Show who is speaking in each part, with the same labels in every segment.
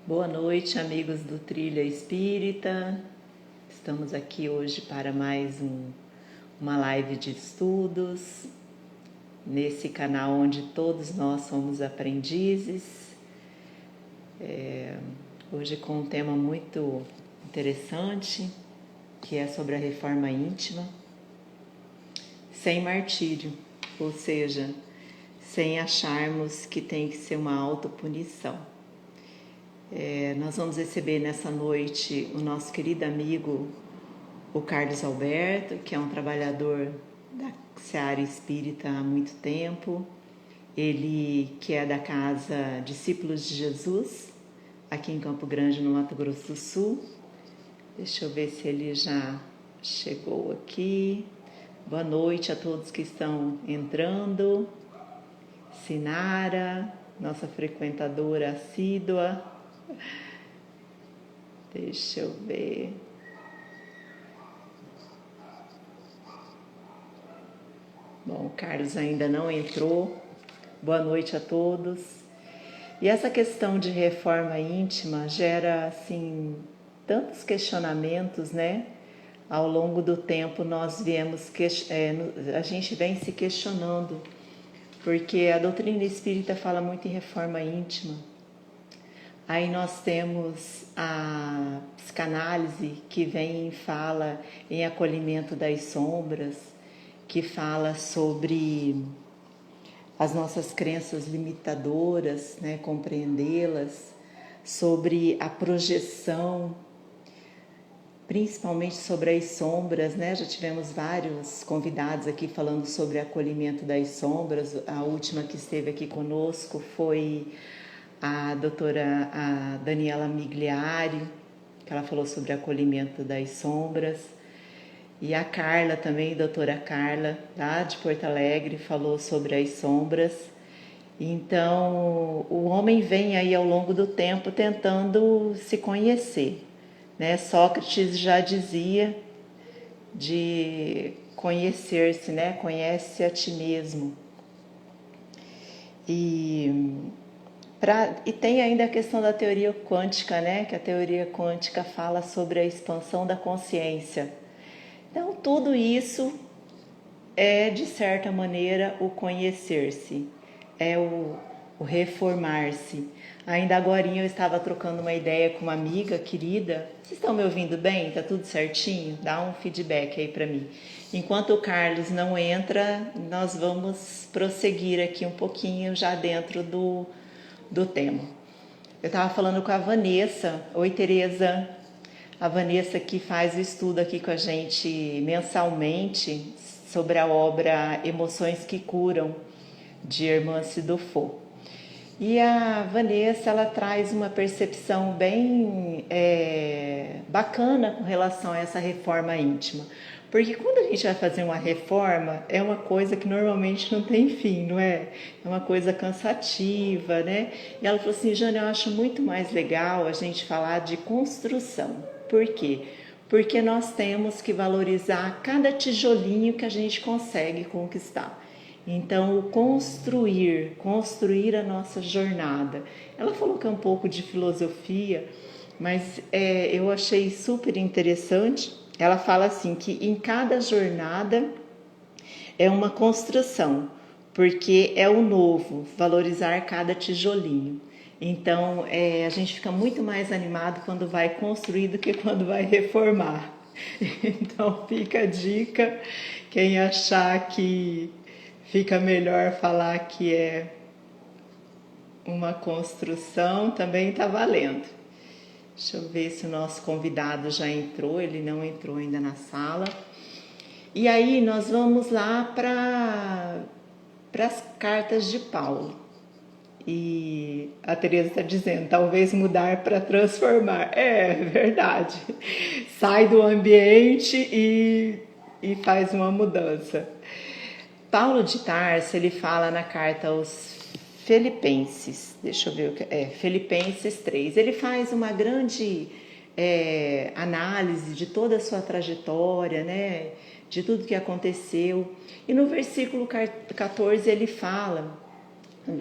Speaker 1: Boa noite, amigos do Trilha Espírita. Estamos aqui hoje para mais uma live de estudos, nesse canal onde todos nós somos aprendizes. Hoje com um tema muito interessante, que é sobre a reforma íntima, sem martírio, ou seja, sem acharmos que tem que ser uma autopunição. Nós vamos receber nessa noite o nosso querido amigo, o Carlos Alberto, que é um trabalhador da Seara Espírita há muito tempo. Ele que é da Casa Discípulos de Jesus, aqui em Campo Grande, no Mato Grosso do Sul. Deixa eu ver se ele já chegou aqui. Boa noite a todos que estão entrando. Sinara, nossa frequentadora assídua. Deixa eu ver. Bom, o Carlos ainda não entrou. Boa noite a todos. E essa questão de reforma íntima gera, assim, tantos questionamentos, né? Ao longo do tempo nós a gente vem se questionando, porque a doutrina espírita fala muito em reforma íntima. Aí nós temos a psicanálise que vem e fala em acolhimento das sombras, que fala sobre as nossas crenças limitadoras, né, compreendê-las, sobre a projeção, principalmente sobre as sombras, né? Já tivemos vários convidados aqui falando sobre acolhimento das sombras. A última que esteve aqui conosco foi a doutora Daniela Migliari, que ela falou sobre acolhimento das sombras. E a Carla também, doutora Carla, lá de Porto Alegre, falou sobre as sombras. Então, o homem vem aí ao longo do tempo tentando se conhecer, né? Sócrates já dizia de conhecer-se, né? Conhece a ti mesmo. E tem ainda a questão da teoria quântica, né? Que a teoria quântica fala sobre a expansão da consciência. Então, tudo isso é, de certa maneira, o conhecer-se, é o reformar-se. Ainda agorinha eu estava trocando uma ideia com uma amiga querida. Vocês estão me ouvindo bem? Tá tudo certinho? Dá um feedback aí para mim. Enquanto o Carlos não entra, nós vamos prosseguir aqui um pouquinho já dentro do tema. Eu estava falando com a Vanessa. Oi, Tereza. A Vanessa que faz o estudo aqui com a gente mensalmente sobre a obra Emoções que Curam, de Irmã Cidofo. E a Vanessa, ela traz uma percepção bem bacana com relação a essa reforma íntima. Porque quando a gente vai fazer uma reforma, é uma coisa que normalmente não tem fim, não é? É uma coisa cansativa, né? E ela falou assim, Jane, eu acho muito mais legal a gente falar de construção. Por quê? Porque nós temos que valorizar cada tijolinho que a gente consegue conquistar. Então, o construir a nossa jornada. Ela falou que é um pouco de filosofia, mas eu achei super interessante. Ela fala assim que em cada jornada é uma construção, porque é o novo, valorizar cada tijolinho. Então, a gente fica muito mais animado quando vai construir do que quando vai reformar. Então, fica a dica, quem achar que fica melhor falar que é uma construção, também está valendo. Deixa eu ver se o nosso convidado já entrou, ele não entrou ainda na sala. E aí nós vamos lá para as cartas de Paulo. E a Tereza está dizendo, talvez mudar para transformar. É verdade. Sai do ambiente e faz uma mudança. Paulo de Tarso, ele fala na carta aos Filipenses, deixa eu ver o que é, Filipenses 3, ele faz uma grande análise de toda a sua trajetória, né, de tudo que aconteceu, e no versículo 14 ele fala, no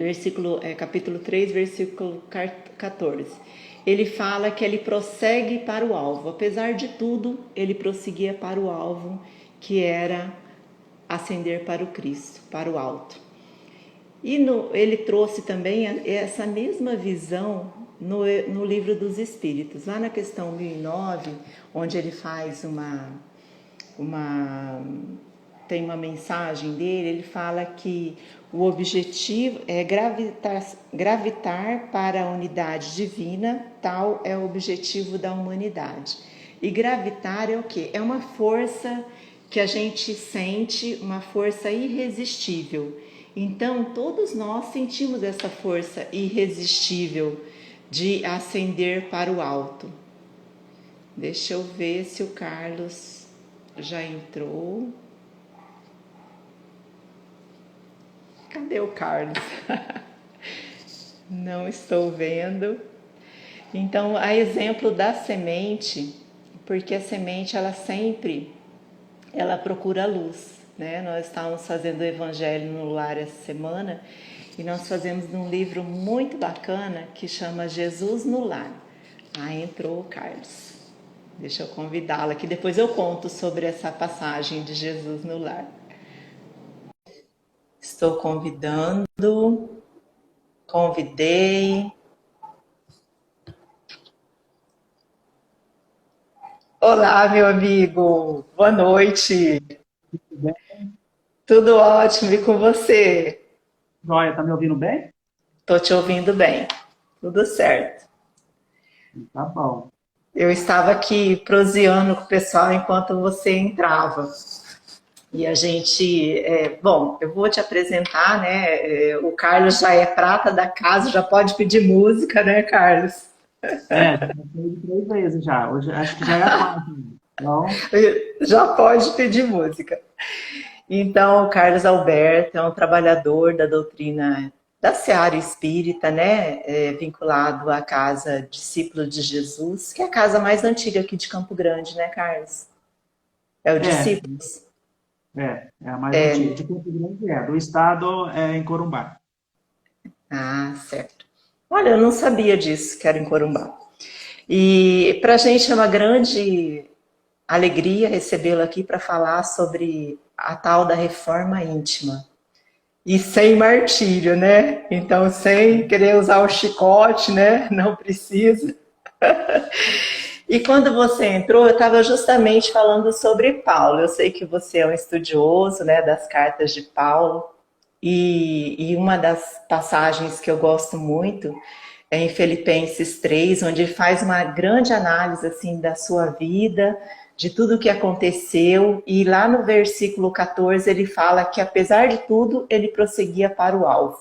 Speaker 1: capítulo 3, versículo 14, ele fala que ele prossegue para o alvo. Apesar de tudo, ele prosseguia para o alvo, que era ascender para o Cristo, para o alto. E ele trouxe também essa mesma visão no Livro dos Espíritos, lá na questão 1009, onde ele faz tem uma mensagem dele, ele fala que o objetivo é gravitar para a unidade divina, tal é o objetivo da humanidade. E gravitar é o quê? É uma força que a gente sente, uma força irresistível. Então, todos nós sentimos essa força irresistível de ascender para o alto. Deixa eu ver se o Carlos já entrou. Cadê o Carlos? Não estou vendo. Então, a exemplo da semente, porque a semente ela procura a luz, né? Nós estávamos fazendo o Evangelho no Lar essa semana e nós fazemos um livro muito bacana que chama Jesus no Lar. Entrou o Carlos. Deixa eu convidá-lo aqui, depois eu conto sobre essa passagem de Jesus no Lar. Estou convidei. Olá, meu amigo, boa noite.
Speaker 2: Tudo bem?
Speaker 1: Tudo ótimo, e com você?
Speaker 2: Joia, tá me ouvindo bem?
Speaker 1: Tô te ouvindo bem, tudo certo.
Speaker 2: Tá bom.
Speaker 1: Eu estava aqui proseando com o pessoal enquanto você entrava. E a gente, bom, eu vou te apresentar, né? O Carlos já é prata da casa, já pode pedir música, né, Carlos?
Speaker 2: Já passei 3 vezes já. Hoje acho que já é a quarta. Então,
Speaker 1: Já pode pedir música. Então, o Carlos Alberto é um trabalhador da doutrina da Seara Espírita, né? Vinculado à Casa Discípulo de Jesus, que é a casa mais antiga aqui de Campo Grande, né, Carlos? É o
Speaker 2: é,
Speaker 1: Discípulos?
Speaker 2: é a mais antiga. De Campo Grande do estado é em Corumbá.
Speaker 1: Ah, certo. Olha, eu não sabia disso, que era em Corumbá. E para a gente é uma grande alegria recebê-lo aqui para falar sobre a tal da reforma íntima. E sem martírio, né? Então, sem querer usar o chicote, né? Não precisa. E quando você entrou, eu estava justamente falando sobre Paulo. Eu sei que você é um estudioso, né, das cartas de Paulo. E uma das passagens que eu gosto muito é em Filipenses 3, onde ele faz uma grande análise assim da sua vida, de tudo o que aconteceu, e lá no versículo 14 ele fala que apesar de tudo, ele prosseguia para o alvo,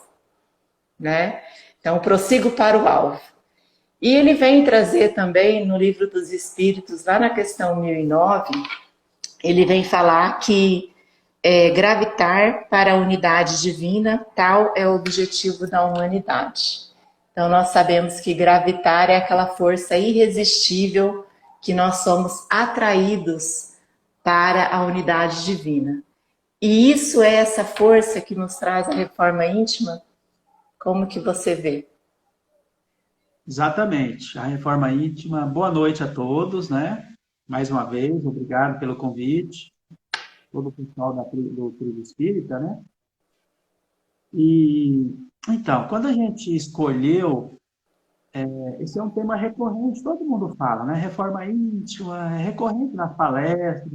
Speaker 1: né? Então, prossigo para o alvo. E ele vem trazer também no Livro dos Espíritos, lá na questão 1009, ele vem falar que gravitar para a unidade divina, tal é o objetivo da humanidade. Então, nós sabemos que gravitar é aquela força irresistível que nós somos atraídos para a unidade divina. E isso é essa força que nos traz a reforma íntima? Como que você vê?
Speaker 2: Exatamente. A reforma íntima. Boa noite a todos, né? Mais uma vez, obrigado pelo convite. Todo o pessoal do Trilho Espírita, né? E, então, quando a gente escolheu, esse é um tema recorrente, todo mundo fala, né? Reforma íntima, é recorrente nas palestras,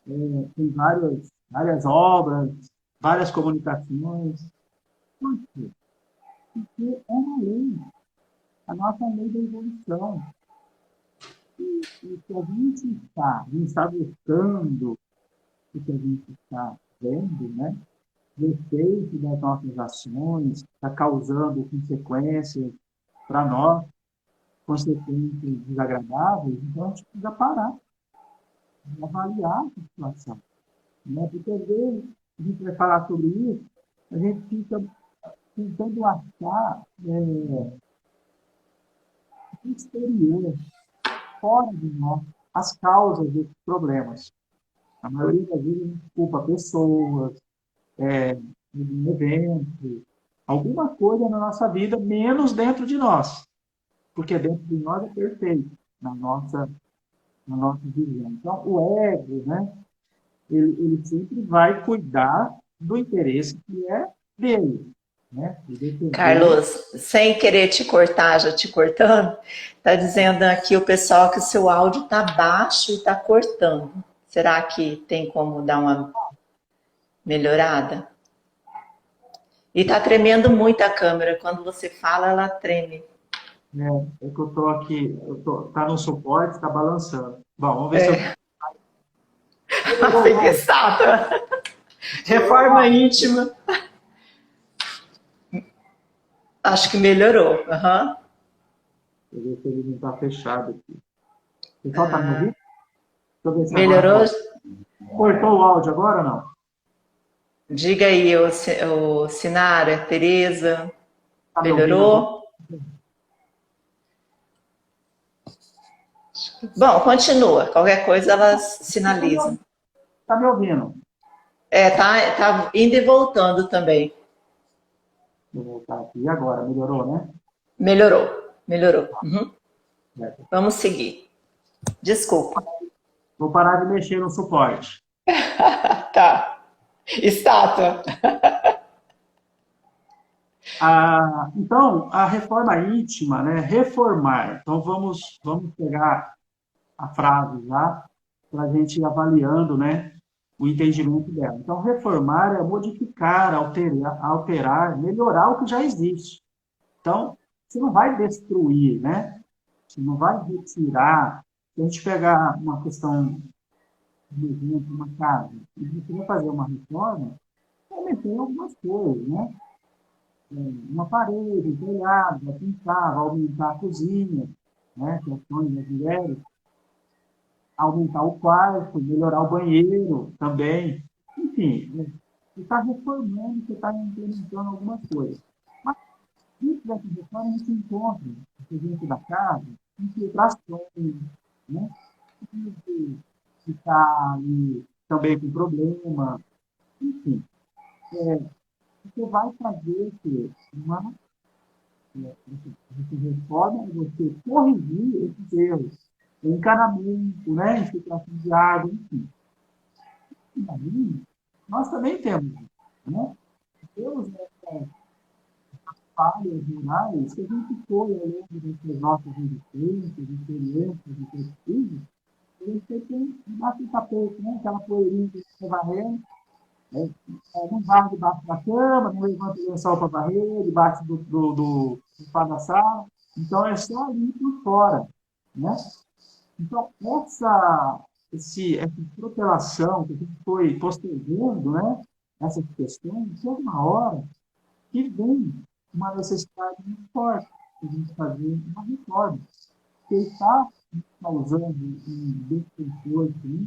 Speaker 2: tem várias obras, várias comunicações. Por quê? Porque é uma lei, a nossa lei da evolução. E se a gente está buscando o que a gente está vendo, né? Respeito das nossas ações, está causando consequências para nós, consequências desagradáveis, então a gente precisa parar, avaliar a situação. Né? Porque às vezes a gente vai falar sobre isso, a gente fica tentando achar no exterior, fora de nós, as causas desses problemas. A maioria das vezes a gente culpa pessoas, um evento, alguma coisa na nossa vida, menos dentro de nós. porque dentro de nós é perfeito, na nossa visão. Então, o ego, né, ele sempre vai cuidar do interesse que é dele, né, de defender.
Speaker 1: Carlos, sem querer te cortar, já te cortando, tá dizendo aqui o pessoal que o seu áudio tá baixo e tá cortando. Será que tem como dar uma melhorada? E tá tremendo muito a câmera. Quando você fala, ela treme.
Speaker 2: É que eu tô aqui, tá no suporte, tá balançando. Bom, vamos ver se eu melhorou o
Speaker 1: Fica
Speaker 2: áudio.
Speaker 1: estátua.
Speaker 2: Melhorou o
Speaker 1: Reforma
Speaker 2: áudio.
Speaker 1: íntima. Acho que melhorou. Uhum.
Speaker 2: Deixa eu ver se ele não tá fechado aqui. O pessoal tá me ouvindo? Deixa eu ver se agora
Speaker 1: Melhorou?
Speaker 2: tá. Cortou o áudio agora ou não?
Speaker 1: Diga aí, o Sinara, Tereza,
Speaker 2: Tá me ouvindo agora?
Speaker 1: melhorou? Bom, continua. Qualquer coisa elas sinalizam.
Speaker 2: Tá me ouvindo?
Speaker 1: É, tá indo e voltando também.
Speaker 2: Vou voltar aqui. E agora? Melhorou, né?
Speaker 1: Melhorou, melhorou. Uhum.
Speaker 2: É.
Speaker 1: Vamos seguir. Desculpa.
Speaker 2: Vou parar de mexer no suporte.
Speaker 1: Tá. Estátua.
Speaker 2: Então, a reforma íntima, né? Reformar. Então, vamos pegar a frase lá para a gente ir avaliando, né? O entendimento dela. Então, reformar é modificar, alterar, melhorar o que já existe. Então, você não vai destruir, né? Você não vai retirar. Se a gente pegar uma questão, por exemplo, uma casa, e você vai fazer uma reforma, vai mexer em algumas coisas, né? Uma parede, um telhado, vai pintar, vai aumentar a cozinha, né? Que é o sonho das mulheres, aumentar o quarto, melhorar o banheiro também. Enfim, né? Você está reformando, você está implementando algumas coisas. Mas dentro dessa reforma, a gente encontra, dentro da casa, infiltrações, né? Que está ali também com problema. Enfim, você vai fazer uma você reforma e você corrigir esses erros. Encanamento, né? Infiltração de água, enfim. Nós também temos, né? Temos falhas morais que a gente foi ao longo das nossas existências, experiências e pesquisas, a gente tem debaixo do tapete, né? Aquela poeirinha que você varrendo, né? Não varre debaixo da cama, não levanta o lençol para varrer, debaixo do sofá da sala. Então, é só ali por fora, né? Então, essa protelação que a gente foi postergando, né? Essas questões, chega uma hora que vem uma necessidade muito forte de a gente fazer uma reforma. Que está causando um desconforto, né?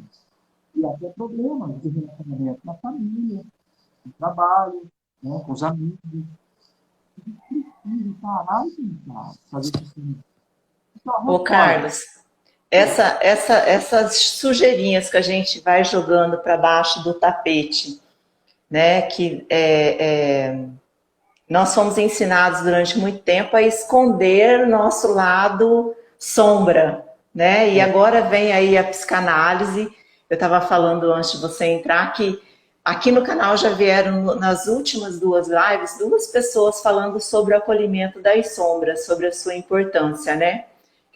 Speaker 2: E até problemas de relacionamento na família, no trabalho, né? Com os amigos. E parar e pensar, fazer isso. Então, a
Speaker 1: Ô,
Speaker 2: reforma.
Speaker 1: Carlos, essas sujeirinhas que a gente vai jogando para baixo do tapete, né? Nós fomos ensinados durante muito tempo a esconder o nosso lado sombra, né? E agora vem aí a psicanálise. Eu estava falando antes de você entrar que aqui no canal já vieram nas últimas duas lives duas pessoas falando sobre o acolhimento das sombras, sobre a sua importância, né?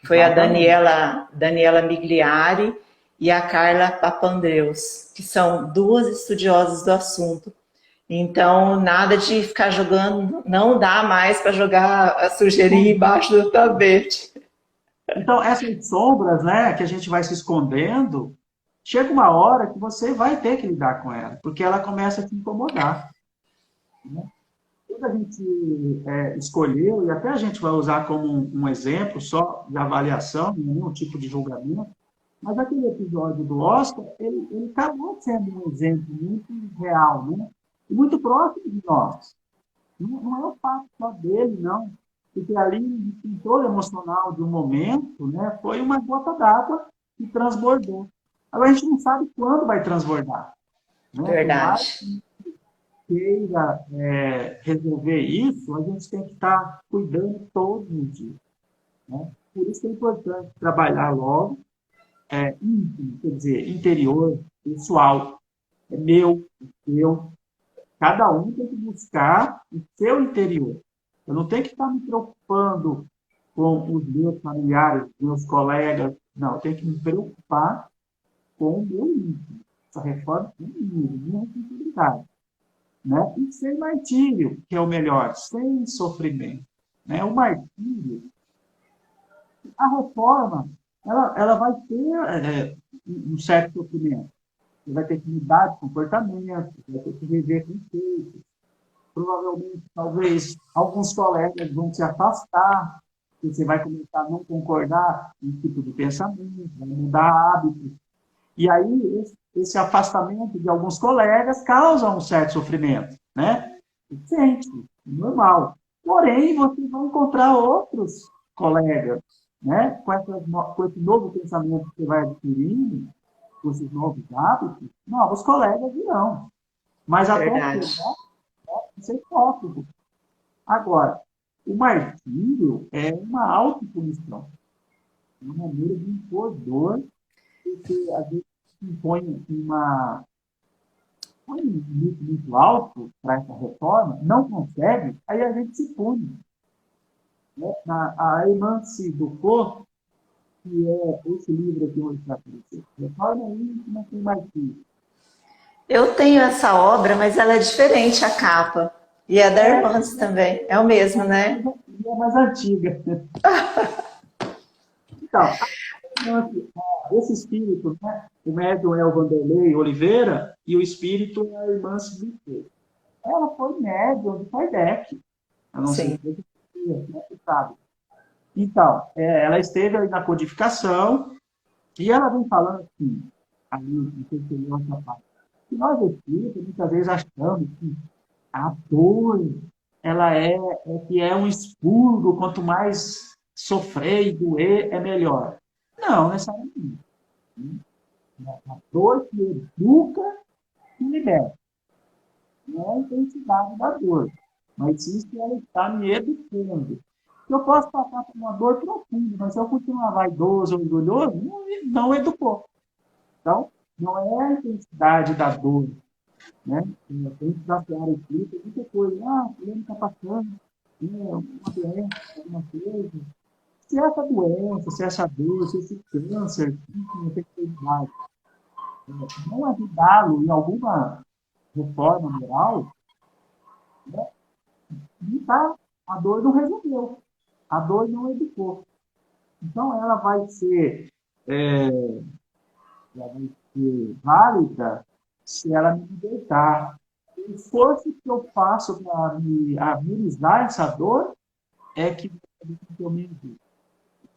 Speaker 1: Foi a
Speaker 2: Exatamente.
Speaker 1: Daniela Migliari e a Carla Papandreous, que são duas estudiosas do assunto. Então, nada de ficar jogando, não dá mais para jogar a sujeirinha embaixo do tapete.
Speaker 2: Então, essas sombras, né, que a gente vai se escondendo, chega uma hora que você vai ter que lidar com ela, porque ela começa a te incomodar. Né? Quando a gente escolheu, e até a gente vai usar como um exemplo só de avaliação, nenhum tipo de julgamento, mas aquele episódio do Oscar, ele acabou sendo um exemplo muito real, né? E muito próximo de nós. Não é o fato só dele, não. Porque ali, o pintor emocional de um momento, né, foi uma gota d'água que transbordou. Agora, a gente não sabe quando vai transbordar. Né? Por mais
Speaker 1: Verdade.
Speaker 2: que queira resolver isso, a gente tem que estar cuidando todos os dias. né? Por isso que é importante trabalhar logo íntimo, quer dizer, interior, pessoal. É meu, é seu. Cada um tem que buscar o seu interior. Eu não tenho que estar me preocupando com os meus familiares, meus colegas. Não, eu tenho que me preocupar com o meu íntimo. Essa reforma é minha responsabilidade. Né? E sem martírio, que é o melhor, sem sofrimento. Né? O martírio, a reforma, ela vai ter um certo sofrimento. Você vai ter que mudar de comportamento, vai ter que rever conceitos. Provavelmente, talvez, alguns colegas vão se afastar, você vai começar a não concordar com esse tipo de pensamento, vai mudar hábitos. E aí, esse afastamento de alguns colegas causa um certo sofrimento, né? Sente, normal. Porém, você vai encontrar outros colegas, né? Com esse novo pensamento que você vai adquirindo, com esses novos hábitos, novos colegas virão. Mas até
Speaker 1: Verdade.
Speaker 2: chegar, ser hipócrita. Agora, o martírio é uma autopunição, é uma maneira de impor dor, porque às vezes impõe um limite muito alto para essa reforma, não consegue, aí a gente se pune. Né? A Emance do Corpo, que é esse livro aqui onde está aparecendo, Reforma Íntima sem Martírio.
Speaker 1: Eu tenho essa obra, mas ela é diferente a capa. E é da Irmãs também. É o mesmo, né?
Speaker 2: É mais antiga. Então, esse espírito, né? O médium é o Vanderlei Oliveira e o espírito é a irmã Cibite. Ela foi médium de Kardec. Eu não sei
Speaker 1: Sim.
Speaker 2: se você sabe. Então, ela esteve ali na codificação e ela vem falando assim, ali, não sei se eu essa parte, que nós espíritos muitas vezes achamos que a dor, ela que é um expurgo, quanto mais sofrer e doer, é melhor. Não, necessariamente. A dor que educa e liberta. Não é a intensidade da dor, mas sim se ela está me educando. Eu posso passar por uma dor profunda, mas se eu continuar vaidoso ou orgulhoso, não educou. Então, não é a intensidade da dor, né? Tem que desafiar o espírito, muita coisa. Ah, o fulano está passando, uma doença, alguma coisa. Se essa doença, se essa dor, se esse câncer, não tem que ter idade, não ajudá-lo em alguma reforma moral, né? E tá, a dor não resolveu, a dor não educou. Então, ela vai ser válida se ela me libertar. O esforço que eu faço para me amenizar essa dor é que eu me ajudo.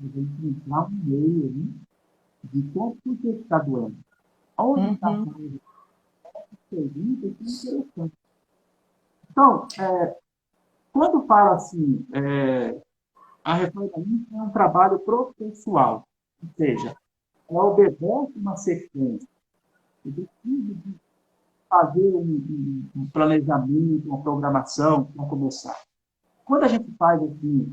Speaker 2: Eu vou encontrar um meio ali de como por que está doendo. Onde está a pergunta? Que interessante. Então, quando fala assim, a reforma íntima é um trabalho processual, ou seja, ela obedece uma sequência. Eu preciso de fazer um planejamento, uma programação para começar. Quando a gente faz assim,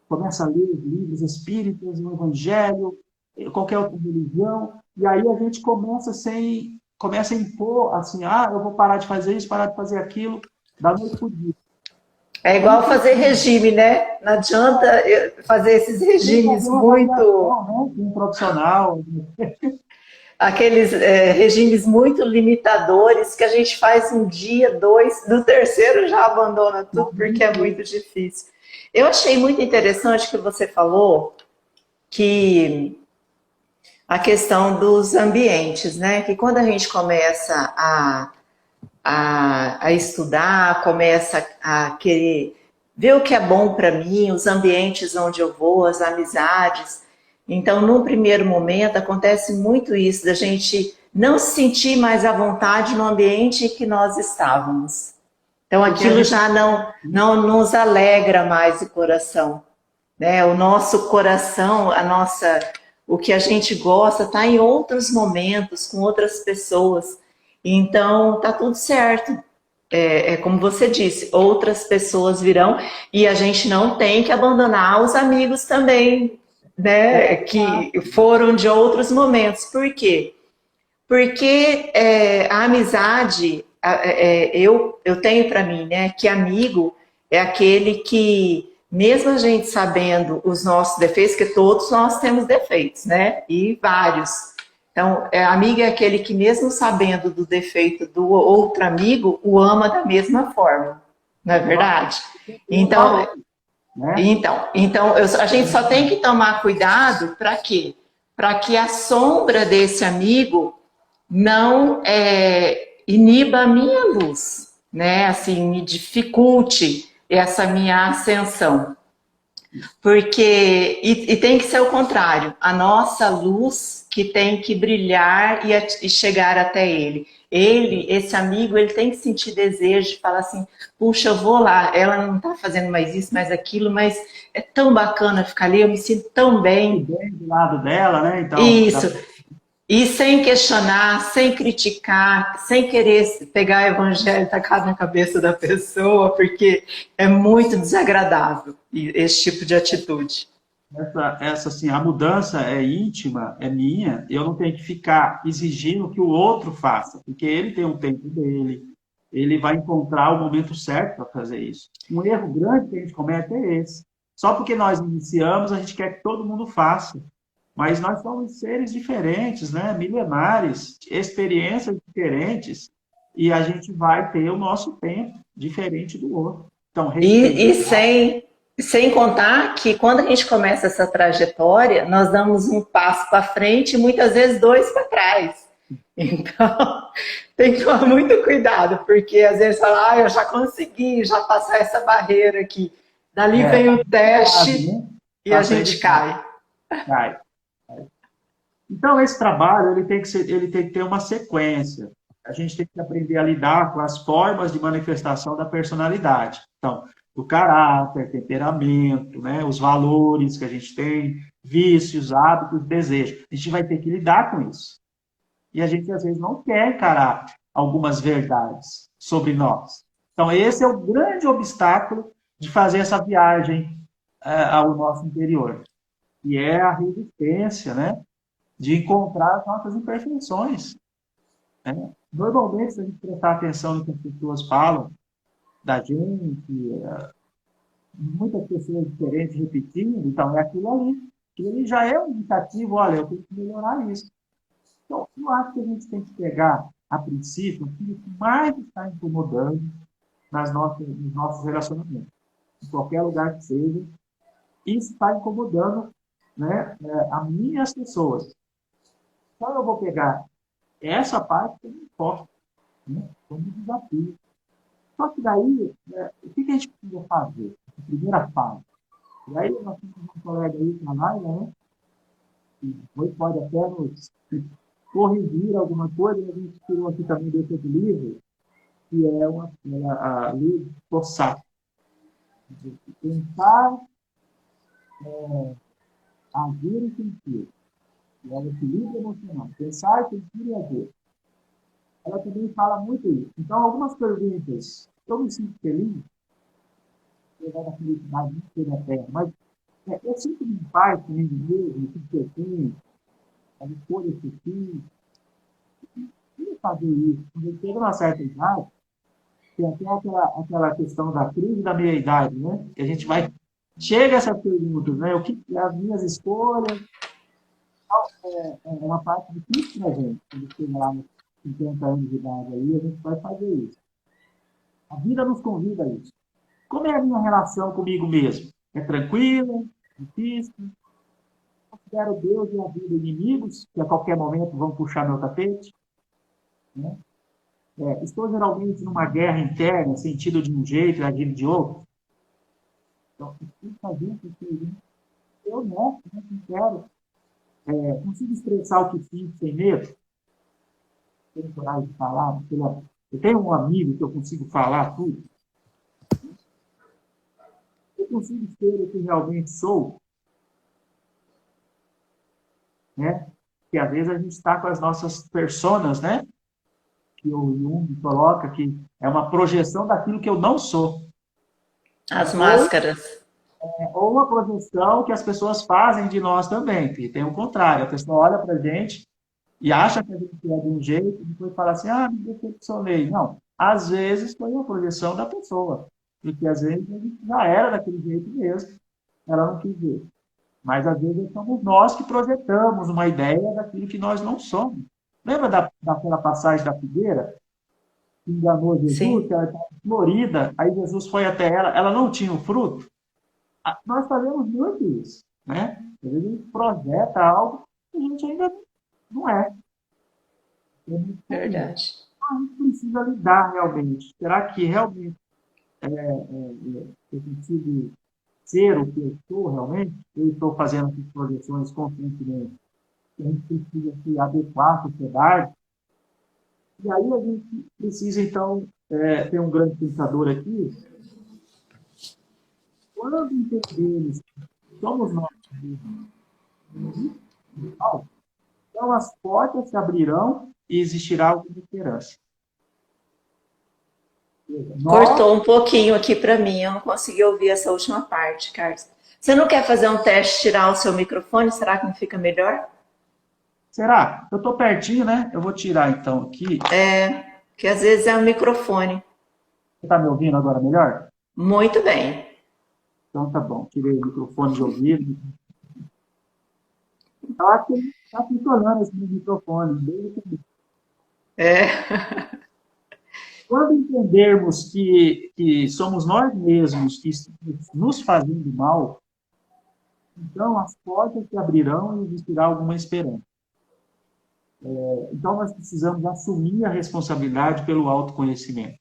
Speaker 2: começa a ler os livros espíritas, o evangelho, qualquer outra religião, e aí a gente começa a impor assim, eu vou parar de fazer isso, parar de fazer aquilo, da noite para o dia.
Speaker 1: É igual fazer regime, né? Não adianta fazer esses regimes muito.
Speaker 2: Né? Um profissional.
Speaker 1: Aqueles regimes muito limitadores que a gente faz um dia, dois, no terceiro já abandona tudo porque é muito difícil. Eu achei muito interessante que você falou que a questão dos ambientes, né? Que quando a gente começa a estudar, começa a querer ver o que é bom para mim, os ambientes onde eu vou, as amizades. Então, num primeiro momento, acontece muito isso, da gente não se sentir mais à vontade no ambiente que nós estávamos. Então, aquilo já não nos alegra mais o coração. Né? O nosso coração, o que a gente gosta, está em outros momentos, com outras pessoas. Então, tá tudo certo. Como você disse, outras pessoas virão e a gente não tem que abandonar os amigos também. né, que foram de outros momentos. Por quê? Porque a amizade, eu tenho para mim, né, que amigo é aquele que, mesmo a gente sabendo os nossos defeitos, que todos nós temos defeitos, né, e vários. Então, amigo é aquele que, mesmo sabendo do defeito do outro amigo, o ama da mesma forma, não é verdade?
Speaker 2: Tem um
Speaker 1: Então,
Speaker 2: valor, né?
Speaker 1: a gente só tem que tomar cuidado para quê? Para que a sombra desse amigo não iniba a minha luz, né? Assim, me dificulte essa minha ascensão. Porque, e tem que ser o contrário, a nossa luz que tem que brilhar e chegar até ele. Ele, esse amigo, ele tem que sentir desejo de falar assim, puxa, eu vou lá, ela não está fazendo mais isso, mais aquilo, mas é tão bacana ficar ali, eu me sinto tão
Speaker 2: E
Speaker 1: bem.
Speaker 2: bem do lado dela, né? Então,
Speaker 1: Isso, e sem questionar, sem criticar, sem querer pegar o evangelho e tacar na cabeça da pessoa, porque é muito desagradável esse tipo de atitude.
Speaker 2: assim, a mudança é íntima, é minha, eu não tenho que ficar exigindo que o outro faça, porque ele tem um tempo dele, ele vai encontrar o momento certo para fazer isso. Um erro grande que a gente comete é esse. Só porque nós iniciamos, a gente quer que todo mundo faça. Mas nós somos seres diferentes, né? Milenares, experiências diferentes, e a gente vai ter o nosso tempo diferente do outro. Então,
Speaker 1: E
Speaker 2: respeitar.
Speaker 1: sem contar que quando a gente começa essa trajetória, nós damos um passo para frente e muitas vezes dois para trás. Então, tem que tomar muito cuidado, porque às vezes fala, eu já consegui, já passar essa barreira aqui. Dali vem o
Speaker 2: Aprendizado,
Speaker 1: teste
Speaker 2: né?
Speaker 1: e a gente
Speaker 2: Aprendizado.
Speaker 1: cai.
Speaker 2: Cai. Então, esse trabalho ele tem que ter uma sequência. A gente tem que aprender a lidar com as formas de manifestação da personalidade. Então, o caráter, temperamento, né, os valores que a gente tem, vícios, hábitos, desejos. A gente vai ter que lidar com isso. E a gente, às vezes, não quer encarar algumas verdades sobre nós. Então, esse é o grande obstáculo de fazer essa viagem ao nosso interior, e é a resistência, né? De encontrar as nossas imperfeições. Né? Normalmente, se a gente prestar atenção no que as pessoas falam da gente, muitas pessoas diferentes repetindo, então é aquilo ali. Aquilo ali já é um indicativo, olha, eu tenho que melhorar isso. Então, eu acho que a gente tem que pegar, a princípio, aquilo que mais está incomodando nos nossos relacionamentos. Em qualquer lugar que seja, isso está incomodando, né, a mim e as pessoas. Então, eu vou pegar essa parte que não importa, né? Como desafio. Só que daí, o que a gente precisa fazer? A primeira fase. E aí, nós temos um colega aí na live, né? Que depois pode até nos corrigir alguma coisa. A gente tirou aqui também desse outro livro, que é a lei de Tossato. Pensar, agir e sentir. E é o equilíbrio emocional. Pensar, sentir e agir. Ela também fala muito isso. Então, algumas perguntas. Eu me sinto feliz, levar da felicidade não ser da terra, mas eu sinto-me em paz comigo mesmo, com o que eu tenho, as escolhas que eu fiz. Eu fazer isso. Quando eu chego numa certa idade, tem até aquela questão da crise da meia-idade, né? Que a gente vai. Chega a essas perguntas, né? O que as minhas escolhas, é uma parte difícil da gente. Quando chega lá nos 50 anos de idade aí, a gente vai fazer isso. A vida nos convida a isso. Como é a minha relação comigo mesmo? É tranquila? Difícil? Considero Deus e a vida inimigos, que a qualquer momento vão puxar meu tapete? Né? Estou geralmente numa guerra interna, sentido de um jeito e agindo de outro? Então, preciso fazer o que eu não quero. Consigo expressar o que sinto sem medo? Tenho coragem de falar? Eu tenho um amigo que eu consigo falar tudo? Eu consigo ser o que realmente sou? Né? Que às vezes a gente está com as nossas personas, né? Que o Jung coloca que é uma projeção daquilo que eu não sou.
Speaker 1: As
Speaker 2: Ou
Speaker 1: máscaras.
Speaker 2: Ou uma projeção que as pessoas fazem de nós também, que tem o contrário. A pessoa olha para a gente e acha que a gente é de um jeito, e depois fala assim, ah, me decepcionei. Não, às vezes foi uma projeção da pessoa, porque às vezes a gente já era daquele jeito mesmo, ela não quis ver. Mas às vezes somos nós que projetamos uma ideia daquilo que nós não somos. Lembra daquela passagem da figueira? Que enganou Jesus,
Speaker 1: Sim,
Speaker 2: que ela estava florida, aí Jesus foi até ela, ela não tinha o fruto. Nós fazemos muito isso, né? Às vezes a gente projeta algo que a gente ainda não é. É muito comum.
Speaker 1: verdade.
Speaker 2: A gente precisa lidar realmente. Será que realmente eu consigo ser o que eu sou realmente? Eu estou fazendo essas projeções conscientemente. A gente precisa se adequar à sociedade. E aí a gente precisa, então, ter um grande pensador aqui. Quando entendemos que somos nós mesmos, então as portas se abrirão e existirá alguma esperança. Nós,
Speaker 1: Cortou um pouquinho aqui para mim, eu não consegui ouvir essa última parte, Carlos. Você não quer fazer um teste, tirar o seu microfone? Será que não fica melhor?
Speaker 2: será? Eu estou pertinho, né? Eu vou tirar então aqui.
Speaker 1: É, que às vezes é o microfone.
Speaker 2: Você está me ouvindo agora melhor?
Speaker 1: Muito bem.
Speaker 2: Então tá bom. Tirei o microfone de ouvido. Eu acho que ele está funcionando esse microfone.
Speaker 1: É,
Speaker 2: Quando entendermos que somos nós mesmos que estamos nos fazendo mal, então as portas se abrirão e existirá alguma esperança. Então nós precisamos assumir a responsabilidade pelo autoconhecimento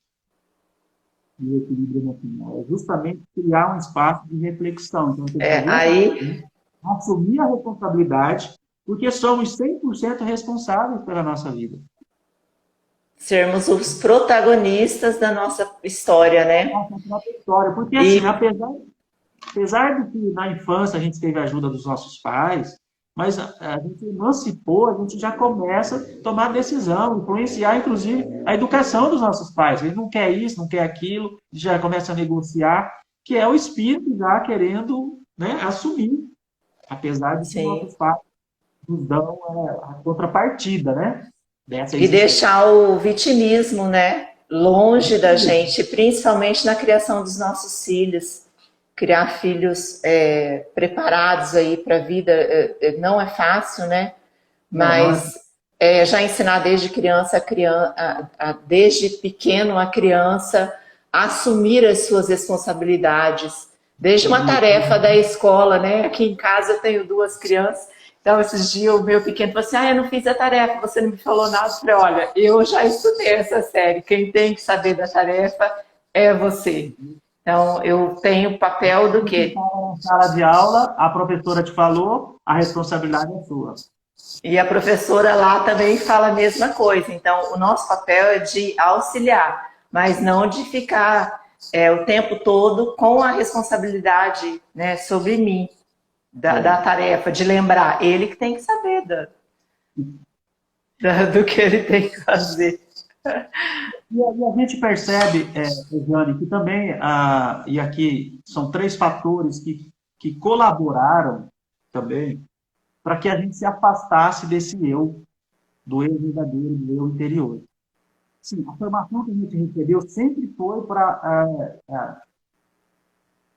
Speaker 2: e o equilíbrio emocional. É justamente criar um espaço de reflexão. Então tem que fazer essa
Speaker 1: aí
Speaker 2: assumir a responsabilidade, porque somos 100% responsáveis pela nossa vida.
Speaker 1: sermos os protagonistas da nossa história, né?
Speaker 2: Nossa própria história. Porque, assim,
Speaker 1: E
Speaker 2: apesar de que na infância a gente teve a ajuda dos nossos pais, mas a gente emancipou, a gente já começa a tomar decisão, influenciar, inclusive, a educação dos nossos pais. Ele não quer isso, não quer aquilo, já começa a negociar, que é o espírito já querendo, né, assumir, apesar de que
Speaker 1: sim,
Speaker 2: nossos pais nos dão a contrapartida, né, dessa
Speaker 1: e
Speaker 2: existência.
Speaker 1: deixar o vitimismo, né, longe da gente, principalmente na criação dos nossos filhos. Criar filhos preparados aí para a vida não é fácil, né?
Speaker 2: Não é.
Speaker 1: Mas já ensinar desde criança, desde pequeno a criança a assumir as suas responsabilidades, desde uma tarefa da escola, né? Aqui em casa eu tenho duas crianças, então esses dias o meu pequeno falou assim, eu não fiz a tarefa, você não me falou nada. Eu falei, olha, eu já estudei essa série, quem tem que saber da tarefa é você. Então eu tenho o papel do
Speaker 2: Você
Speaker 1: quê?
Speaker 2: estava na sala de aula, a professora te falou, a responsabilidade é sua.
Speaker 1: E a professora lá também fala a mesma coisa. Então, o nosso papel é de auxiliar, mas não de ficar o tempo todo com a responsabilidade, né, sobre mim, da tarefa, de lembrar. Ele que tem que saber do que ele tem que fazer.
Speaker 2: E a gente percebe, Jane, que também, e aqui são três fatores que colaboraram também para que a gente se afastasse desse eu, do eu verdadeiro, do eu interior. Sim, a formação que a gente recebeu sempre foi para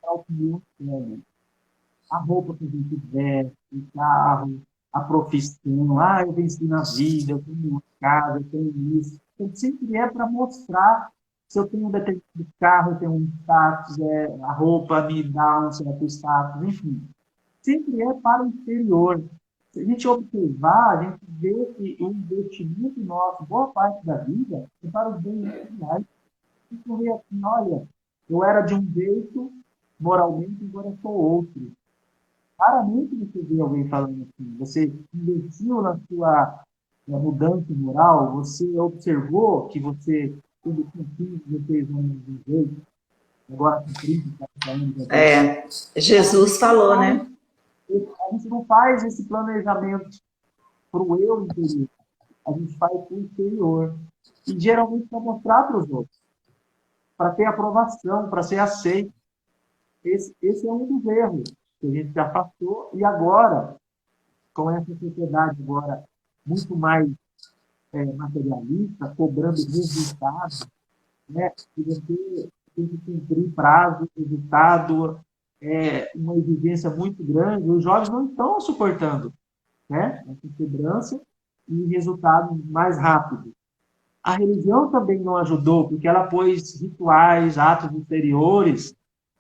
Speaker 2: a opinião externa. A roupa que a gente veste, o carro, a profissão, eu venci na vida, eu tenho uma casa, eu tenho isso. Então, sempre é para mostrar se eu tenho um determinado carro, eu tenho um status, a roupa me dá um certo status, enfim. Sempre é para o exterior. Se a gente observar, a gente vê que o investimento nosso, boa parte da vida, é para os bens materiais. A gente vê assim, olha, eu era de um jeito, moralmente, agora eu sou outro. Raramente você vê alguém falando assim. Você investiu na mudança moral, você observou que você, quando tinha 15, 16 anos de jeito, agora com 30, 40 anos, a
Speaker 1: Jesus
Speaker 2: gente não
Speaker 1: falou,
Speaker 2: faz,
Speaker 1: né?
Speaker 2: a gente não faz esse planejamento para o eu interior. A gente faz para o exterior. E geralmente para mostrar para os outros, para ter aprovação, para ser aceito. esse é um dos erros que a gente já passou, e agora, com essa sociedade agora muito mais materialista, cobrando resultados, né? Que você tem que cumprir prazo, resultado, uma exigência muito grande, os jovens não estão suportando, né? Essa cobrança e resultado mais rápido. A religião também não ajudou, porque ela pôs rituais, atos exteriores,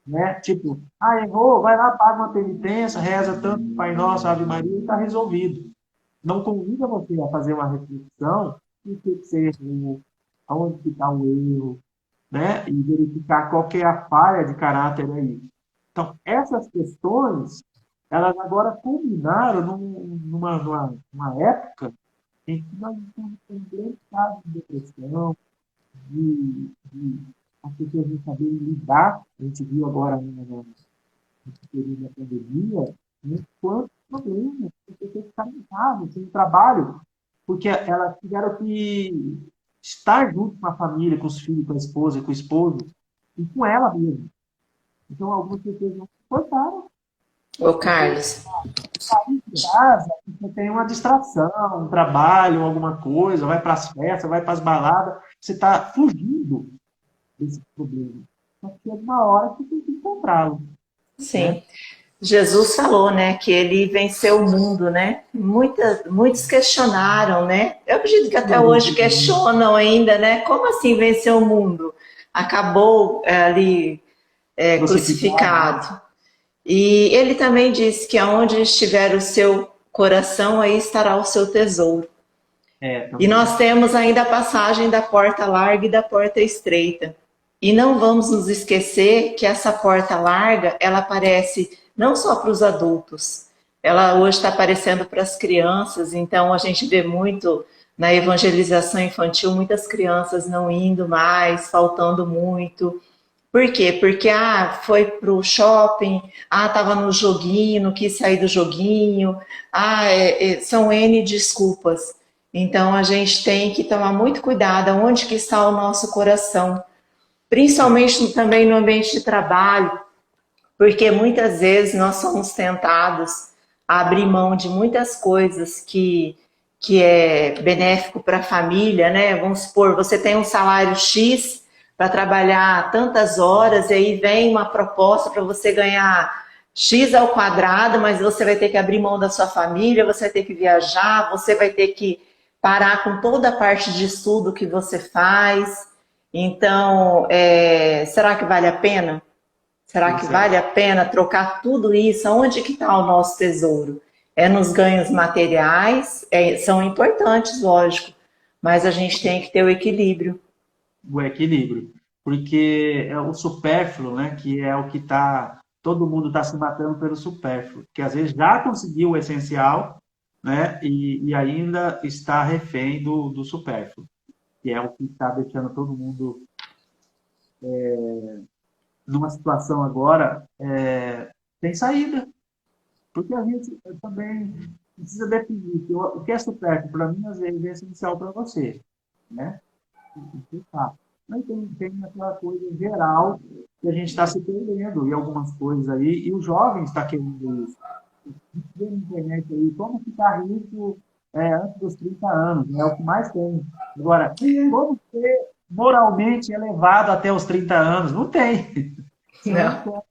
Speaker 2: né? Tipo, errou, vai lá, paga uma penitência, reza tanto Pai Nosso, Ave Maria, e está resolvido. Não convida você a fazer uma reflexão do que você errou, aonde está o erro, né? E verificar qual que é a falha de caráter aí. Então, essas questões, elas agora culminaram numa época em que nós estamos com grandes casos de depressão, de as pessoas não saberem lidar. A gente viu agora nesse período da pandemia, quantos problemas, as pessoas ficaram em casa, sem trabalho, porque elas tiveram que estar junto com a família, com os filhos, com a esposa, com o esposo, e com ela mesmo. Então, algumas pessoas não suportaram.
Speaker 1: Ô, Carlos.
Speaker 2: Sair de casa, você tem uma distração, um trabalho, alguma coisa, vai para as festas, vai para as baladas, você está fugindo desse problema. Só que chega uma hora que você tem que encontrá-lo.
Speaker 1: Sim.
Speaker 2: Né?
Speaker 1: Jesus falou, né, que ele venceu o mundo, né? Muitos questionaram, né? Eu acredito que até hoje questionam ainda, né? Como assim venceu o mundo? Acabou ali crucificado. E ele também disse que aonde estiver o seu coração, aí estará o seu tesouro. E nós temos ainda a passagem da porta larga e da porta estreita. E não vamos nos esquecer que essa porta larga, ela aparece não só para os adultos, ela hoje está aparecendo para as crianças, então a gente vê muito na evangelização infantil, muitas crianças não indo mais, faltando muito. Por quê? Porque foi pro shopping, estava no joguinho, não quis sair do joguinho, são N desculpas. Então a gente tem que tomar muito cuidado onde que está o nosso coração, principalmente também no ambiente de trabalho, porque muitas vezes nós somos tentados a abrir mão de muitas coisas que é benéfico para a família, né? Vamos supor, você tem um salário X para trabalhar tantas horas, e aí vem uma proposta para você ganhar X ao quadrado, mas você vai ter que abrir mão da sua família, você vai ter que viajar, você vai ter que parar com toda a parte de estudo que você faz. Então, será que vale a pena? Será que vale a pena trocar tudo isso? Onde que está o nosso tesouro? É nos ganhos materiais, são importantes, lógico, mas a gente tem que ter o equilíbrio.
Speaker 2: O equilíbrio, porque é o supérfluo, né, que é o que todo mundo está se matando pelo supérfluo, que às vezes já conseguiu o essencial, né, e ainda está refém do supérfluo, que é o que está deixando todo mundo numa situação agora sem saída, porque a gente também precisa definir o que é supérfluo para mim, às vezes é essencial para você, né? Mas tem aquela coisa geral que a gente está se perdendo em algumas coisas aí, e os jovens estão querendo isso. Vê na internet aí, como ficar rico antes dos 30 anos, é o que mais tem. Agora, como ser moralmente elevado até os 30 anos? Não tem.
Speaker 1: Não.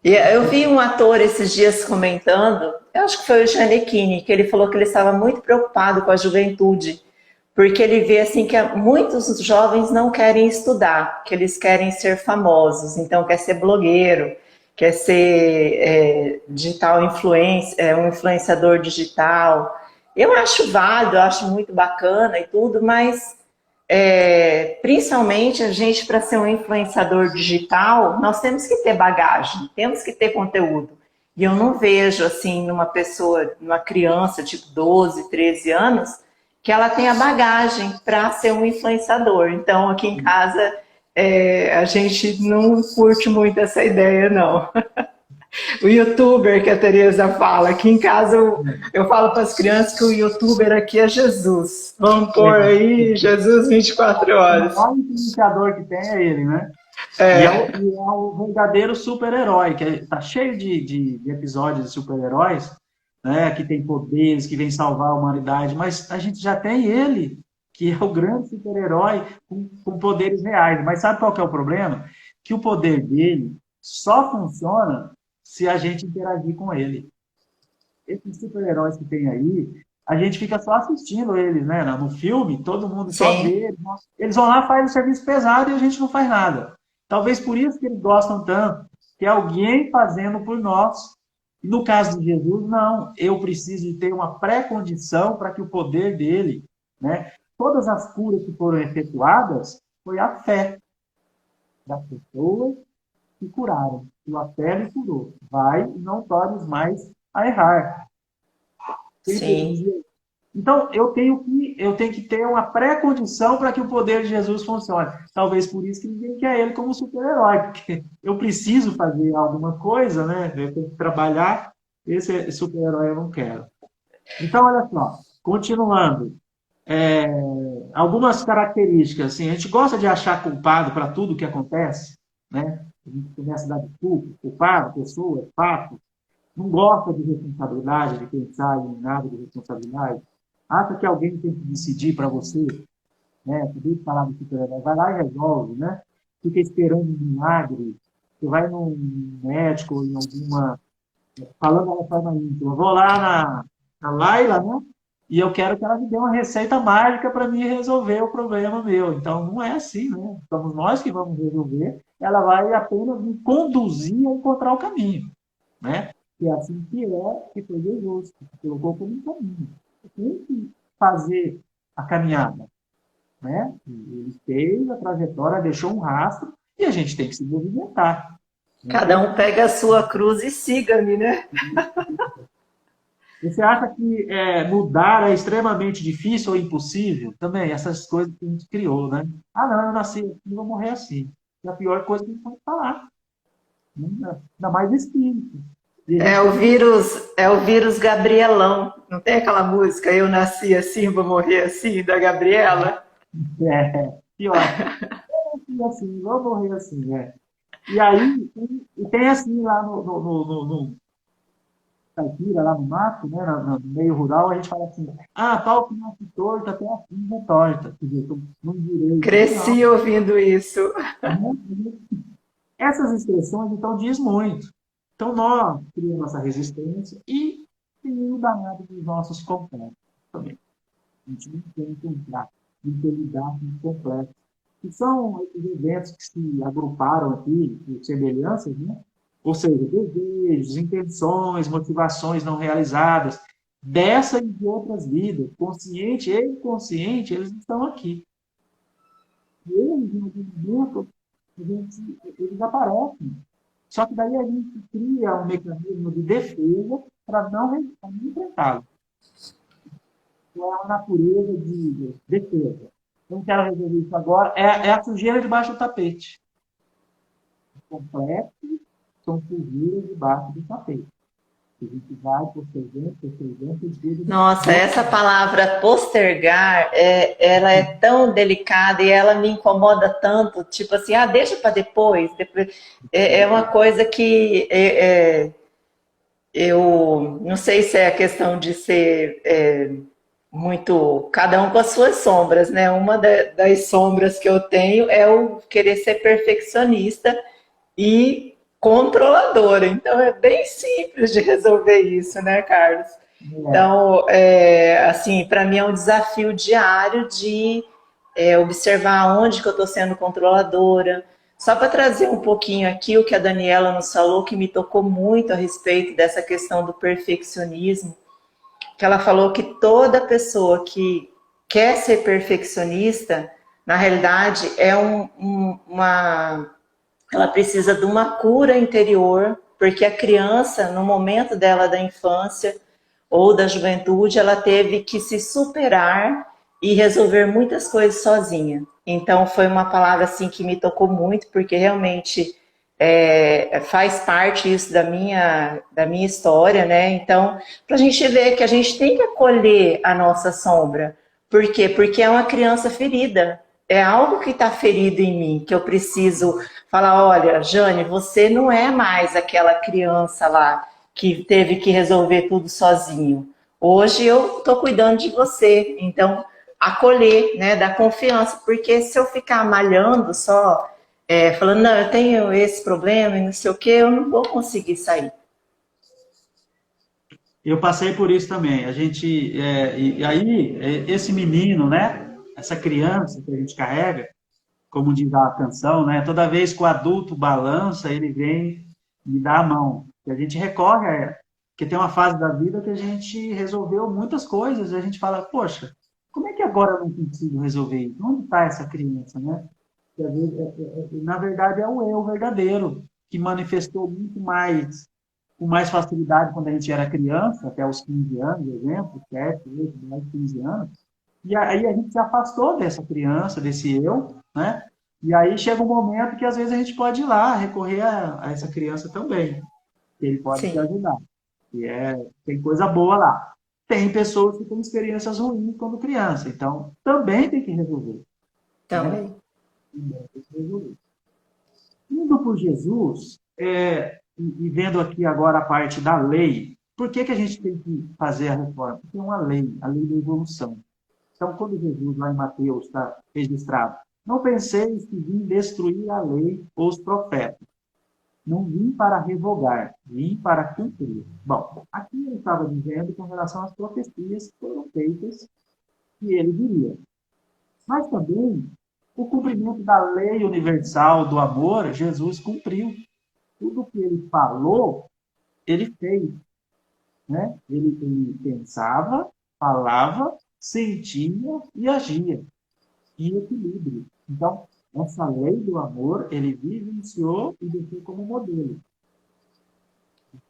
Speaker 1: Eu vi um ator esses dias comentando, eu acho que foi o Gianecchini, que ele falou que ele estava muito preocupado com a juventude, porque ele vê assim que muitos jovens não querem estudar, que eles querem ser famosos, então quer ser blogueiro, quer ser digital influencer, um influenciador digital. Eu acho válido, eu acho muito bacana e tudo, mas principalmente a gente, para ser um influenciador digital, nós temos que ter bagagem, temos que ter conteúdo. E eu não vejo assim numa pessoa, numa criança tipo 12, 13 anos, que ela tenha bagagem para ser um influenciador. Então, aqui em casa, a gente não curte muito essa ideia, não. O youtuber que a Tereza fala, aqui em casa eu falo para as crianças que o youtuber aqui é Jesus. Vamos pôr aí Jesus 24 horas.
Speaker 2: O maior influenciador que tem é ele, né? E é um verdadeiro super-herói, que está cheio de episódios de super-heróis, né, que tem poderes, que vem salvar a humanidade, mas a gente já tem ele, que é o grande super-herói com poderes reais. Mas sabe qual que é o problema? Que o poder dele só funciona se a gente interagir com ele. Esses super-heróis que tem aí, a gente fica só assistindo eles, né? No filme, todo mundo só
Speaker 1: Sim,
Speaker 2: vê. Eles vão lá, fazem o serviço pesado e a gente não faz nada. Talvez por isso que eles gostam tanto, que é alguém fazendo por nós. E no caso de Jesus, não. Eu preciso ter uma pré-condição para que o poder dele, né? Todas as curas que foram efetuadas foi a fé das pessoas que curaram. E a fé me curou. Vai e não tornes mais a errar.
Speaker 1: sim.
Speaker 2: Então, eu tenho que ter uma pré-condição para que o poder de Jesus funcione. Talvez por isso que ninguém quer ele como super-herói, porque eu preciso fazer alguma coisa, né? Eu tenho que trabalhar, esse super-herói eu não quero. Então, olha só, continuando. É, algumas características, assim, a gente gosta de achar culpado para tudo que acontece, né? A gente começa a dar desculpa, culpado, pessoas, fatos, não gosta de responsabilidade, de pensar em nada de responsabilidade, acha que alguém tem que decidir para você, né? Acabei de falar do super-herói, vai lá e resolve, né? Fica esperando um milagre, você vai num médico ou em alguma, falando da forma íntima, eu vou lá na Laila, né? E eu quero que ela me dê uma receita mágica para mim resolver o problema meu. Então, não é assim, né? Somos nós que vamos resolver. Ela vai apenas me conduzir a encontrar o caminho, né? Que é assim que foi Jesus, que colocou como um caminho. Tem que fazer a caminhada, né? Ele fez a trajetória, deixou um rastro e a gente tem que se movimentar. Né?
Speaker 1: Cada um pega a sua cruz e siga-me, né?
Speaker 2: Você acha que mudar é extremamente difícil ou impossível? Também, essas coisas que a gente criou, né? Ah, não, eu nasci assim, vou morrer assim. É a pior coisa que a gente pode falar. Né? Ainda mais espírito. E a gente tem que.
Speaker 1: É o vírus Gabrielão. Não tem aquela música Eu nasci assim, vou morrer assim, da Gabriela?
Speaker 2: Pior. E assim, vou morrer assim, né? E aí, tem assim lá no caipira, lá no mato, né, no meio rural, a gente fala assim, pau que nasce torto, até a fim é torta. Quer dizer, não direito. Não.
Speaker 1: Cresci ouvindo isso.
Speaker 2: Essas expressões, então, diz muito. Então, nós criamos nossa resistência e tem o danado dos nossos complexos também. A gente não tem que entrar, tem que lidar com os complexos. Que são esses eventos que se agruparam aqui, por semelhanças, né? Ou seja, desejos, intenções, motivações não realizadas, dessa e de outras vidas, consciente e inconsciente, eles estão aqui. E eles, em algum momento, eles aparecem. Só que daí a gente cria um mecanismo de defesa para não enfrentá-los. Então, é uma natureza de defesa. Eu não quero resolver isso agora. É a sujeira debaixo do tapete. Os complexos são sujeiras debaixo do tapete. A gente vai postergando, postergando,
Speaker 1: Nossa, essa palavra postergar, ela é tão delicada e ela me incomoda tanto. Tipo assim, deixa para depois. É uma coisa que eu não sei se é a questão de ser muito, cada um com as suas sombras, né? Uma das sombras que eu tenho é o querer ser perfeccionista e controladora. Então é bem simples de resolver isso, né, Carlos?
Speaker 2: é,
Speaker 1: Então, assim, para mim é um desafio diário de observar onde que eu estou sendo controladora. Só para trazer um pouquinho aqui o que a Daniela nos falou, que me tocou muito a respeito dessa questão do perfeccionismo, que ela falou que toda pessoa que quer ser perfeccionista, na realidade, ela precisa de uma cura interior, porque a criança, no momento dela da infância ou da juventude, ela teve que se superar e resolver muitas coisas sozinha. Então foi uma palavra assim que me tocou muito, porque realmente faz parte isso da minha história, né? Então, para a gente ver que a gente tem que acolher a nossa sombra. Por quê? Porque é uma criança ferida. é algo que está ferido em mim, que eu preciso falar, olha, Jane, você não é mais aquela criança lá que teve que resolver tudo sozinho. Hoje eu estou cuidando de você, então acolher, né, dar confiança, porque se eu ficar malhando só, falando, não, eu tenho esse problema e não sei o que, eu não vou conseguir sair.
Speaker 2: Eu passei por isso também. A gente, e aí, esse menino, né? Essa criança que a gente carrega, como diz a canção, né? Toda vez que o adulto balança, ele vem me dar a mão. E a gente recorre a ela. Porque tem uma fase da vida que a gente resolveu muitas coisas, e a gente fala, poxa, como é que agora eu não consigo resolver isso? Onde está essa criança, né? Que, às vezes, na verdade, é o eu verdadeiro, que manifestou muito mais, com mais facilidade quando a gente era criança, até os 15 anos, por exemplo, 7, 8, 10, 15 anos, e aí a gente se afastou dessa criança, desse eu, né? E aí chega um momento que às vezes a gente pode ir lá, recorrer a essa criança também, que ele pode te
Speaker 1: Sim,
Speaker 2: ajudar. Tem coisa boa lá. Tem pessoas que têm experiências ruins quando criança, então também tem que resolver, né?
Speaker 1: também.
Speaker 2: Também tem que resolver. Indo por Jesus, e vendo aqui agora a parte da lei, por que, que a gente tem que fazer a reforma? Porque tem uma lei, a lei da evolução. Então, quando Jesus, lá em Mateus, está registrado, não penseis que vim destruir a lei ou os profetas. Não vim para revogar, vim para cumprir. Bom, aqui ele estava dizendo com relação às profecias que foram feitas que ele viria. Mas também o cumprimento da lei universal do amor, Jesus cumpriu. Tudo que ele falou, ele fez. Né? Ele pensava, falava, sentia e agia. E equilíbrio. Então, essa lei do amor, ele vivenciou e deixou como modelo.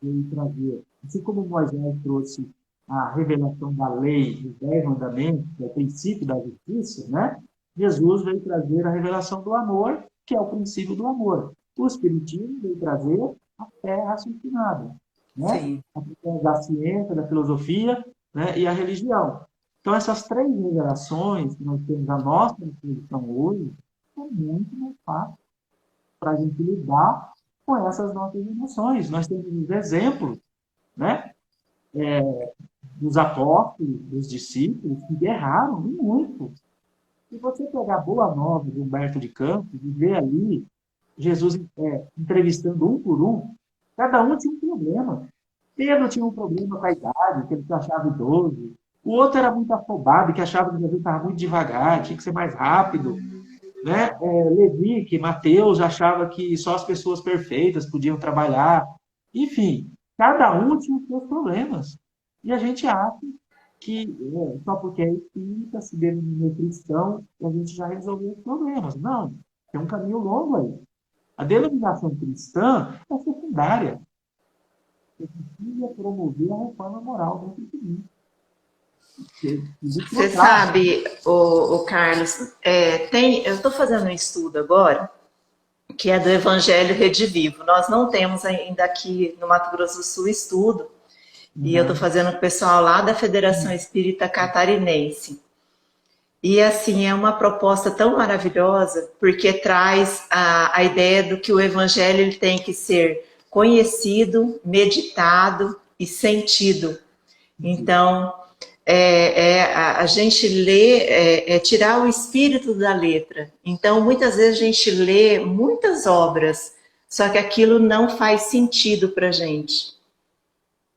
Speaker 2: Ele trazia, assim como Moisés trouxe a revelação da lei, dos 10 mandamentos, que é o princípio da justiça, né? Jesus veio trazer a revelação do amor, que é o princípio do amor. O Espiritismo veio trazer a fé raciocinada, né?
Speaker 1: Sim.
Speaker 2: Através da ciência, da filosofia, né? E a religião. Então, essas três revelações que nós temos à nossa disposição hoje, é muito mais fácil para a gente lidar com essas nossas emoções. Nós temos os exemplos, né, dos apóstolos, dos discípulos, que guerraram muito. Se você pegar a Boa Nova de Humberto de Campos e ver ali Jesus entrevistando um por um, cada um tinha um problema. Pedro tinha um problema com a idade, que ele se achava idoso. O outro era muito afobado, que achava que Jesus estava muito devagar, tinha que ser mais rápido. Né? Levi, que Mateus achava que só as pessoas perfeitas podiam trabalhar. Enfim, cada um tinha os seus problemas. E a gente acha que só porque é espírita, se denomina cristão, a gente já resolveu os problemas. Não, tem um caminho longo aí. A denominação cristã é secundária. Você precisa promover a reforma moral dentro de mim.
Speaker 1: Você sabe, o Carlos, eu estou fazendo um estudo agora que é do Evangelho Redivivo. Nós não temos ainda aqui no Mato Grosso do Sul estudo, e eu estou
Speaker 2: Uhum.
Speaker 1: fazendo com o pessoal lá da Federação Espírita Catarinense. E assim, é uma proposta tão maravilhosa, porque traz a ideia do que o Evangelho ele tem que ser conhecido, meditado e sentido. Então, a gente lê, tirar o espírito da letra. Então, muitas vezes a gente lê muitas obras, só que aquilo não faz sentido para a gente.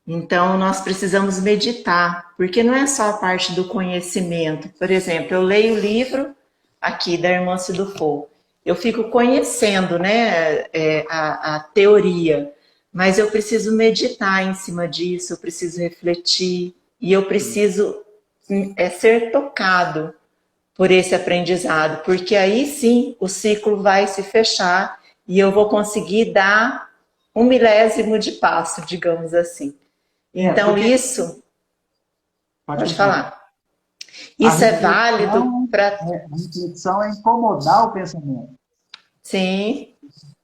Speaker 1: Então, nós precisamos meditar, porque não é só a parte do conhecimento. Por exemplo, eu leio o livro aqui da irmã Cidufo, eu fico conhecendo, né, a teoria, mas eu preciso meditar em cima disso, eu preciso refletir, e eu preciso ser tocado por esse aprendizado, porque aí sim o ciclo vai se fechar e eu vou conseguir dar um milésimo de passo, digamos assim. Então,
Speaker 2: Porque,
Speaker 1: isso,
Speaker 2: pode
Speaker 1: pode
Speaker 2: continuar.
Speaker 1: falar, isso é válido para.
Speaker 2: A reflexão é incomodar o pensamento.
Speaker 1: Sim,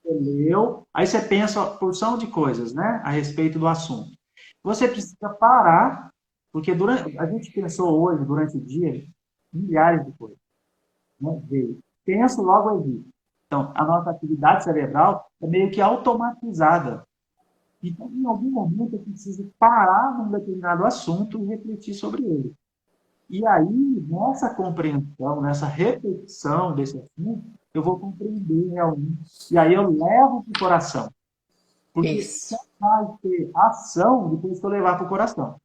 Speaker 2: Você leu, aí você pensa uma porção de coisas, né, a respeito do assunto. Você precisa parar, porque a gente pensou hoje, durante o dia, milhares de coisas, né, veio. penso, logo existo. Então, a nossa atividade cerebral é meio que automatizada. Então, em algum momento, eu preciso parar num determinado assunto e refletir sobre ele. E aí, nessa compreensão, nessa repetição desse assunto, eu vou compreender realmente. E aí eu levo para o coração. Porque só
Speaker 1: Isso.
Speaker 2: vai ter ação depois que eu levar para o coração.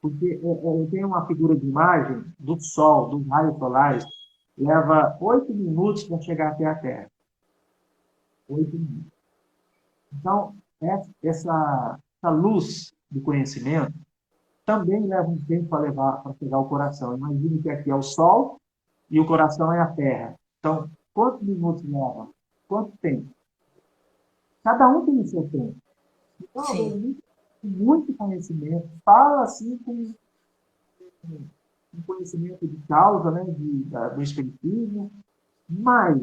Speaker 2: Porque eu tenho uma figura de imagem do Sol, dos raios solares, leva 8 minutos para chegar até a Terra. 8 minutos. Então, essa luz do conhecimento também leva um tempo para levar para chegar ao coração. Imagine que aqui é o Sol e o coração é a Terra. Então, quantos minutos leva? Quanto tempo? Cada um tem o seu tempo. Então, às
Speaker 1: Sim.
Speaker 2: vezes, muito conhecimento, fala assim com um conhecimento de causa, né, do espiritismo, mas,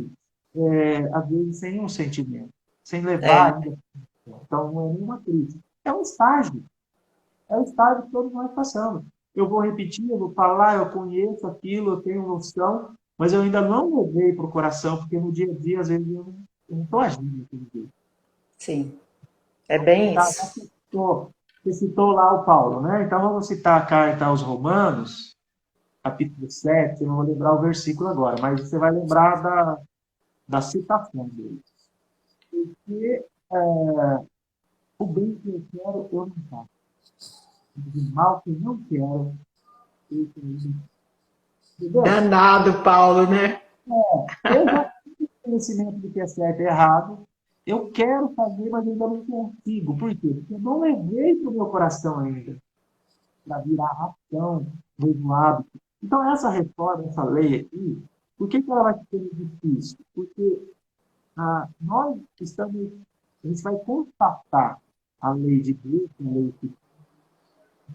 Speaker 2: às vezes, sem um sentimento, sem levar
Speaker 1: É.
Speaker 2: ainda. Então, não é nenhuma crítica. É um estágio. É o estágio que todos nós passamos. Eu vou repetir, eu vou falar, eu conheço aquilo, eu tenho noção, mas eu ainda não levei para o coração, porque no dia a dia, às vezes, eu não estou agindo daquele jeito.
Speaker 1: Sim. É bem
Speaker 2: Tá,
Speaker 1: isso.
Speaker 2: você citou lá o Paulo, né? Então vamos citar a carta aos Romanos, capítulo 7. Eu não vou lembrar o versículo agora, mas você vai lembrar da citação dele. Porque o bem que eu quero, eu não faço. O mal que eu não quero, eu tenho. Entendeu?
Speaker 1: Danado, Paulo, né?
Speaker 2: Eu já tenho conhecimento do que é certo e errado. Eu quero fazer, mas ainda não consigo. Por quê? Porque eu não levei para o meu coração ainda, para virar ação, mesmo hábito. Então, essa reforma, essa lei aqui, por que ela vai ser difícil? Porque nós estamos, a gente vai constatar a lei de Deus, a lei que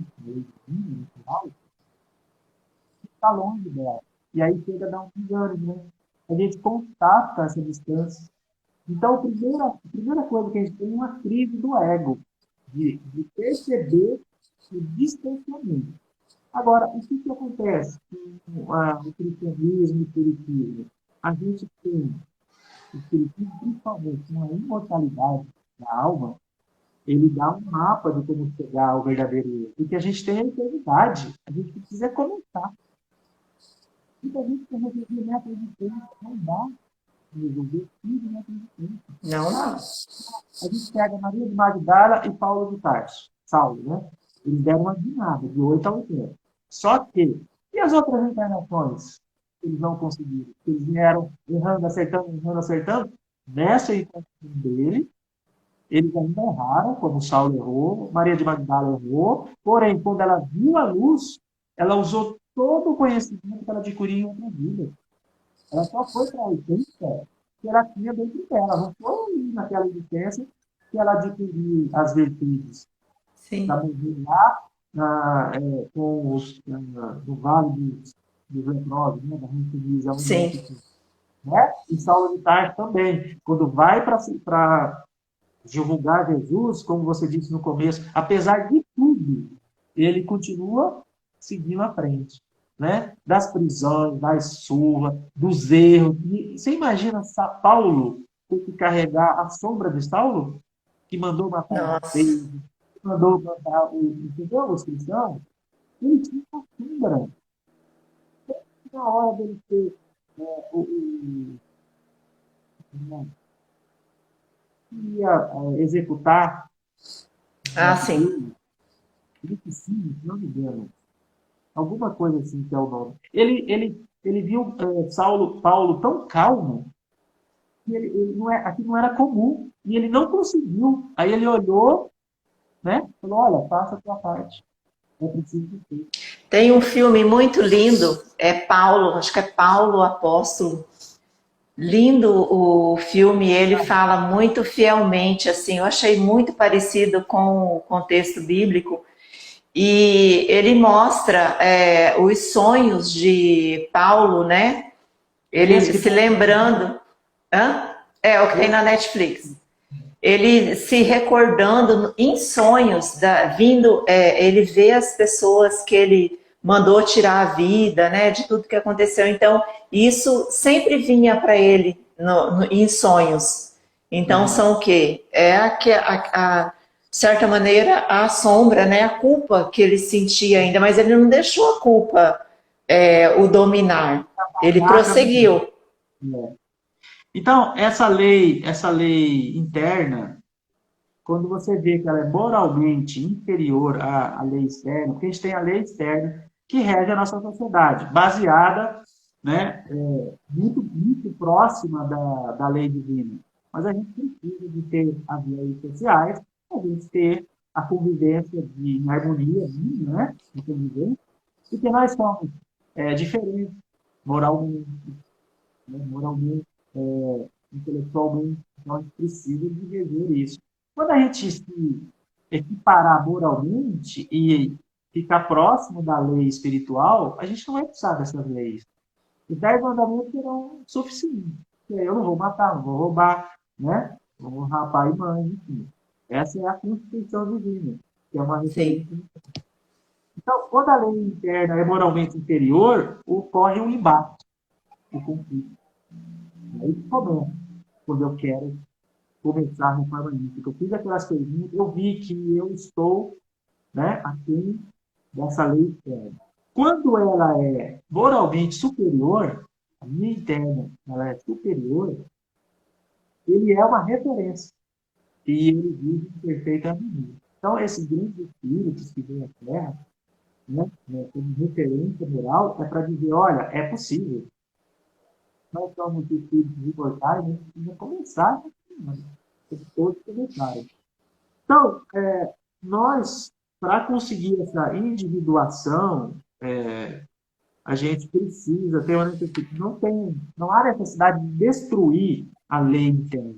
Speaker 2: a lei divina, natural, que está longe dela. E aí chega a dar um engano, né? A gente constata essa distância. Então, a primeira coisa que a gente tem é uma crise do ego, de perceber o distanciamento. Agora, o que acontece com o cristianismo e o espiritismo? A gente tem o espiritismo, principalmente, uma imortalidade da alma, ele dá um mapa de como chegar ao verdadeiro eu. Porque a gente tem a eternidade, a gente precisa começar. Muita gente quer resolver método de tempo, não dá para resolver tudo método de tempo.
Speaker 1: Não, não.
Speaker 2: A gente pega Maria de Magdala e Paulo de Tarso, Saulo, né? Eles deram uma guinada, de 8 a 80. Só que, e as outras encarnações? Eles não conseguiram. Eles vieram errando, acertando, acertando. Nessa encarnação dele, eles ainda erraram, como Saulo errou, Maria de Magdala errou, porém, quando ela viu a luz, ela usou todo o conhecimento que ela adquiriu em outra vida. Ela só foi para a essência que ela tinha dentro dela. Não foi naquela existência que ela adquiriu as virtudes da
Speaker 1: Sim.
Speaker 2: mulher lá com no Vale dos Leprosos, né, da Rancinisa, onde ela
Speaker 1: Sim.
Speaker 2: ficou. Né? E Saulo de Tarso também. Quando vai para divulgar Jesus, como você disse no começo, apesar de tudo, ele continua seguindo à frente. Né? Das prisões, das surras, dos erros. E você imagina Paulo ter que carregar a sombra de Saulo, que mandou matar
Speaker 1: Nossa.
Speaker 2: Pedro, que mandou matar entendeu? Os cristãos? Ele tinha uma sombra. Na hora dele ter ia executar a
Speaker 1: Ah,
Speaker 2: morte
Speaker 1: sim.
Speaker 2: dele, ele sim, se não me engano, alguma coisa assim que é o nome. Ele viu Paulo tão calmo que aquilo não era comum e ele não conseguiu. Aí ele olhou, né? Falou: olha, faça a tua parte. É preciso ter.
Speaker 1: Tem um filme muito lindo, é Paulo, acho que é Paulo Apóstolo. Lindo o filme, ele fala muito fielmente, assim, eu achei muito parecido com o contexto bíblico, e ele mostra os sonhos de Paulo, né?
Speaker 2: Esse
Speaker 1: Ele
Speaker 2: que
Speaker 1: se
Speaker 2: tem.
Speaker 1: lembrando, hã? É o que tem
Speaker 2: Esse,
Speaker 1: na Netflix. Ele se recordando em sonhos, ele vê as pessoas que ele mandou tirar a vida, né, de tudo que aconteceu. Então, isso sempre vinha para ele em sonhos. Então,
Speaker 2: Uhum.
Speaker 1: são o quê? É de certa maneira, a sombra, né, a culpa que ele sentia ainda, mas ele não deixou a culpa o dominar. Ele
Speaker 2: Ah,
Speaker 1: prosseguiu.
Speaker 2: é. Então, essa lei interna, quando você vê que ela é moralmente inferior à lei externa, porque a gente tem a lei externa que rege a nossa sociedade, baseada, né, muito próxima da lei divina. Mas a gente precisa de ter as leis sociais, a gente ter a convivência em harmonia, né, de convivência, porque nós somos diferentes moralmente, né, moralmente, intelectualmente, então a gente precisa de rever isso. Quando a gente se equiparar moralmente e ficar próximo da lei espiritual, a gente não vai precisar dessas leis. Os 10 mandamentos serão suficientes. Eu não vou matar, não vou roubar, né? Não vou honrar pai e mãe, enfim. Essa é a Constituição Divina, que é uma
Speaker 1: Sim,
Speaker 2: referência. Então, quando a lei interna é moralmente inferior, ocorre um embate, um conflito. Aí que começa, quando eu quero começar a reforma íntima. Eu fiz aquelas perguntas, eu vi que eu estou, né, aquém dessa lei interna. Quando ela é moralmente superior, a minha interna ela é superior, ele é uma referência e ele vive em perfeita harmonia. Então, esses grandes espíritos que vêm à Terra, como referência moral, é para dizer, olha, é possível. Nós somos espíritos imortais, a gente precisa começar, todos começaram. Então, nós, para conseguir essa individuação, a gente precisa ter uma necessidade. Não há necessidade de destruir a lei interna.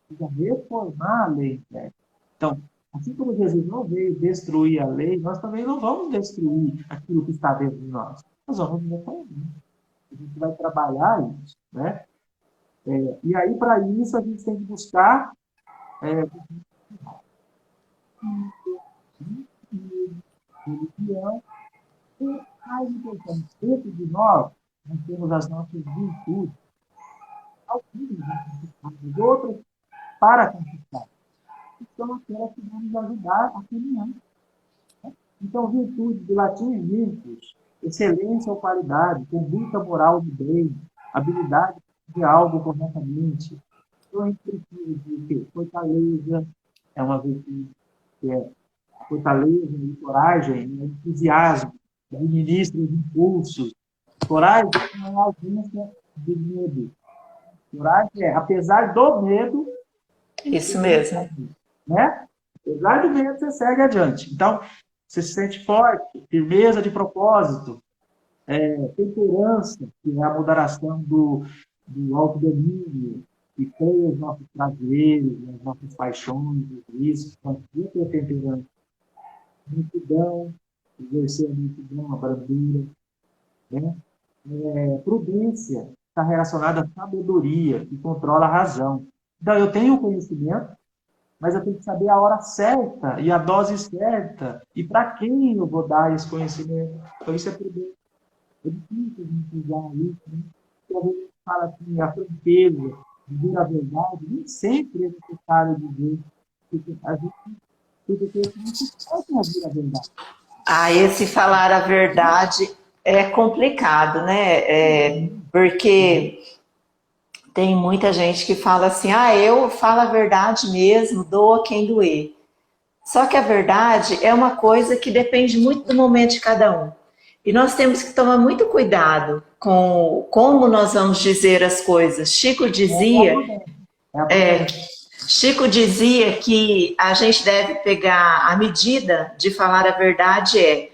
Speaker 2: Precisa reformar a lei interna. Então, assim como Jesus não veio destruir a lei, nós também não vamos destruir aquilo que está dentro de nós. Nós vamos reformar. A gente vai trabalhar isso, né? E aí, para isso, a gente tem que buscar religião. E mais importante, dentro de nós temos as nossas virtudes, algumas conquistadas, outras para conquistar, que são aquelas que vão nos ajudar a caminhar. Então, virtude, do latim, virtus, excelência ou qualidade, conduta moral de bem, habilidade de algo corretamente. Então, a gente precisa de quê? Fortaleza é uma virtude, que é fortaleza e coragem, entusiasmo, administra os impulsos. Coragem não é ausência de medo. Coragem é, apesar do medo,
Speaker 1: isso mesmo.
Speaker 2: né? Apesar do medo, você segue adiante. Então, você se sente forte, firmeza de propósito, temperança, que é a moderação do autodomínio, que freia os nossos prazeres, as nossas paixões, isso, então, ter temperança, multidão, exercer a multidão, a brandura, né? Prudência está relacionada à sabedoria, que controla a razão. Então, eu tenho conhecimento, mas eu tenho que saber a hora certa e a dose certa e para quem eu vou dar esse conhecimento. Então, isso é prudência. É difícil a gente usar isso, né? Porque a gente fala assim, a franqueza, dizer a verdade, nem sempre é necessário dizer, porque a gente tem que não se pode ouvir a verdade.
Speaker 1: Ah, esse falar a verdade é complicado, né? Porque tem muita gente que fala assim: ah, eu falo a verdade mesmo, doa quem doer. Só que a verdade é uma coisa que depende muito do momento de cada um. E nós temos que tomar muito cuidado com como nós vamos dizer as coisas.
Speaker 2: É a prudência.
Speaker 1: Chico dizia que a gente deve pegar a medida de falar a verdade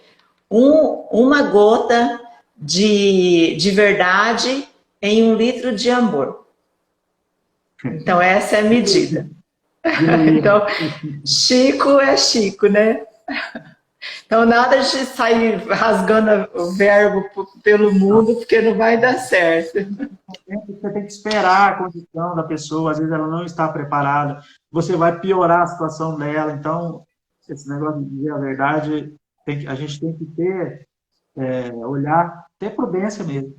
Speaker 1: uma gota de verdade em 1 litro de amor. Então, essa é a medida.
Speaker 2: Diluir.
Speaker 1: Então, Chico é Chico, né? Então, nada de sair rasgando o verbo pelo mundo, porque não vai dar certo.
Speaker 2: Você tem que esperar a condição da pessoa, às vezes ela não está preparada, você vai piorar a situação dela. Então, esse negócio de dizer a verdade A gente tem que ter, olhar, ter prudência mesmo.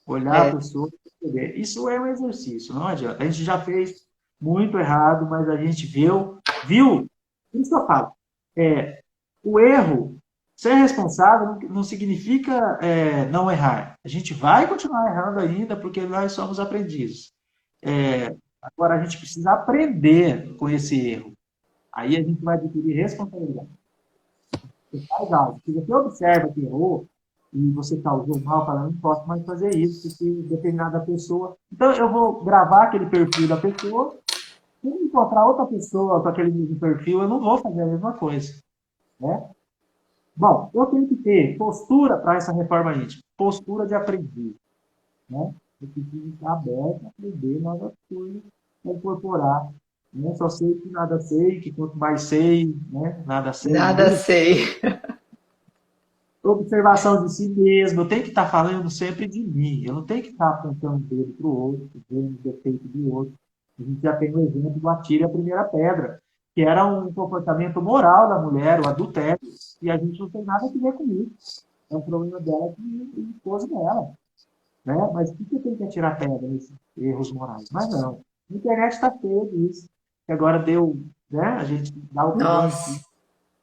Speaker 2: Olhar a
Speaker 1: É,
Speaker 2: pessoa e perceber. Isso é um exercício, não adianta. A gente já fez muito errado, mas a gente viu, isso que eu falo. O erro, ser responsável não significa não errar. A gente vai continuar errando ainda, porque nós somos aprendizes. Agora, a gente precisa aprender com esse erro. Aí a gente vai adquirir responsabilidade. Você faz algo. Se você observa que errou e você causou mal, fala, não posso mais fazer isso, porque determinada pessoa. Então, eu vou gravar aquele perfil da pessoa. Se eu encontrar outra pessoa com aquele mesmo perfil, eu não vou fazer a mesma coisa. Né? Bom, eu tenho que ter postura para essa reforma íntima, postura de aprendiz. Né? Eu preciso estar aberto a aprender novas coisas, a incorporar. Né? Só sei que nada sei, que quanto mais sei, né? Nada sei.
Speaker 1: nada sei.
Speaker 2: Observação de si mesmo, eu tenho que estar falando sempre de mim, eu não tenho que estar apontando o dedo para o outro, vendo o defeito do outro. A gente já tem o exemplo do atire a primeira pedra, que era um comportamento moral da mulher, o adultério, e a gente não tem nada a ver com isso. É um problema dela que o esposo dela. Né? Mas por que tem que atirar pedra nesses erros morais? Mas não. A internet está cheia disso. Que agora deu, né? A gente dá opinião em tudo
Speaker 1: Nossa,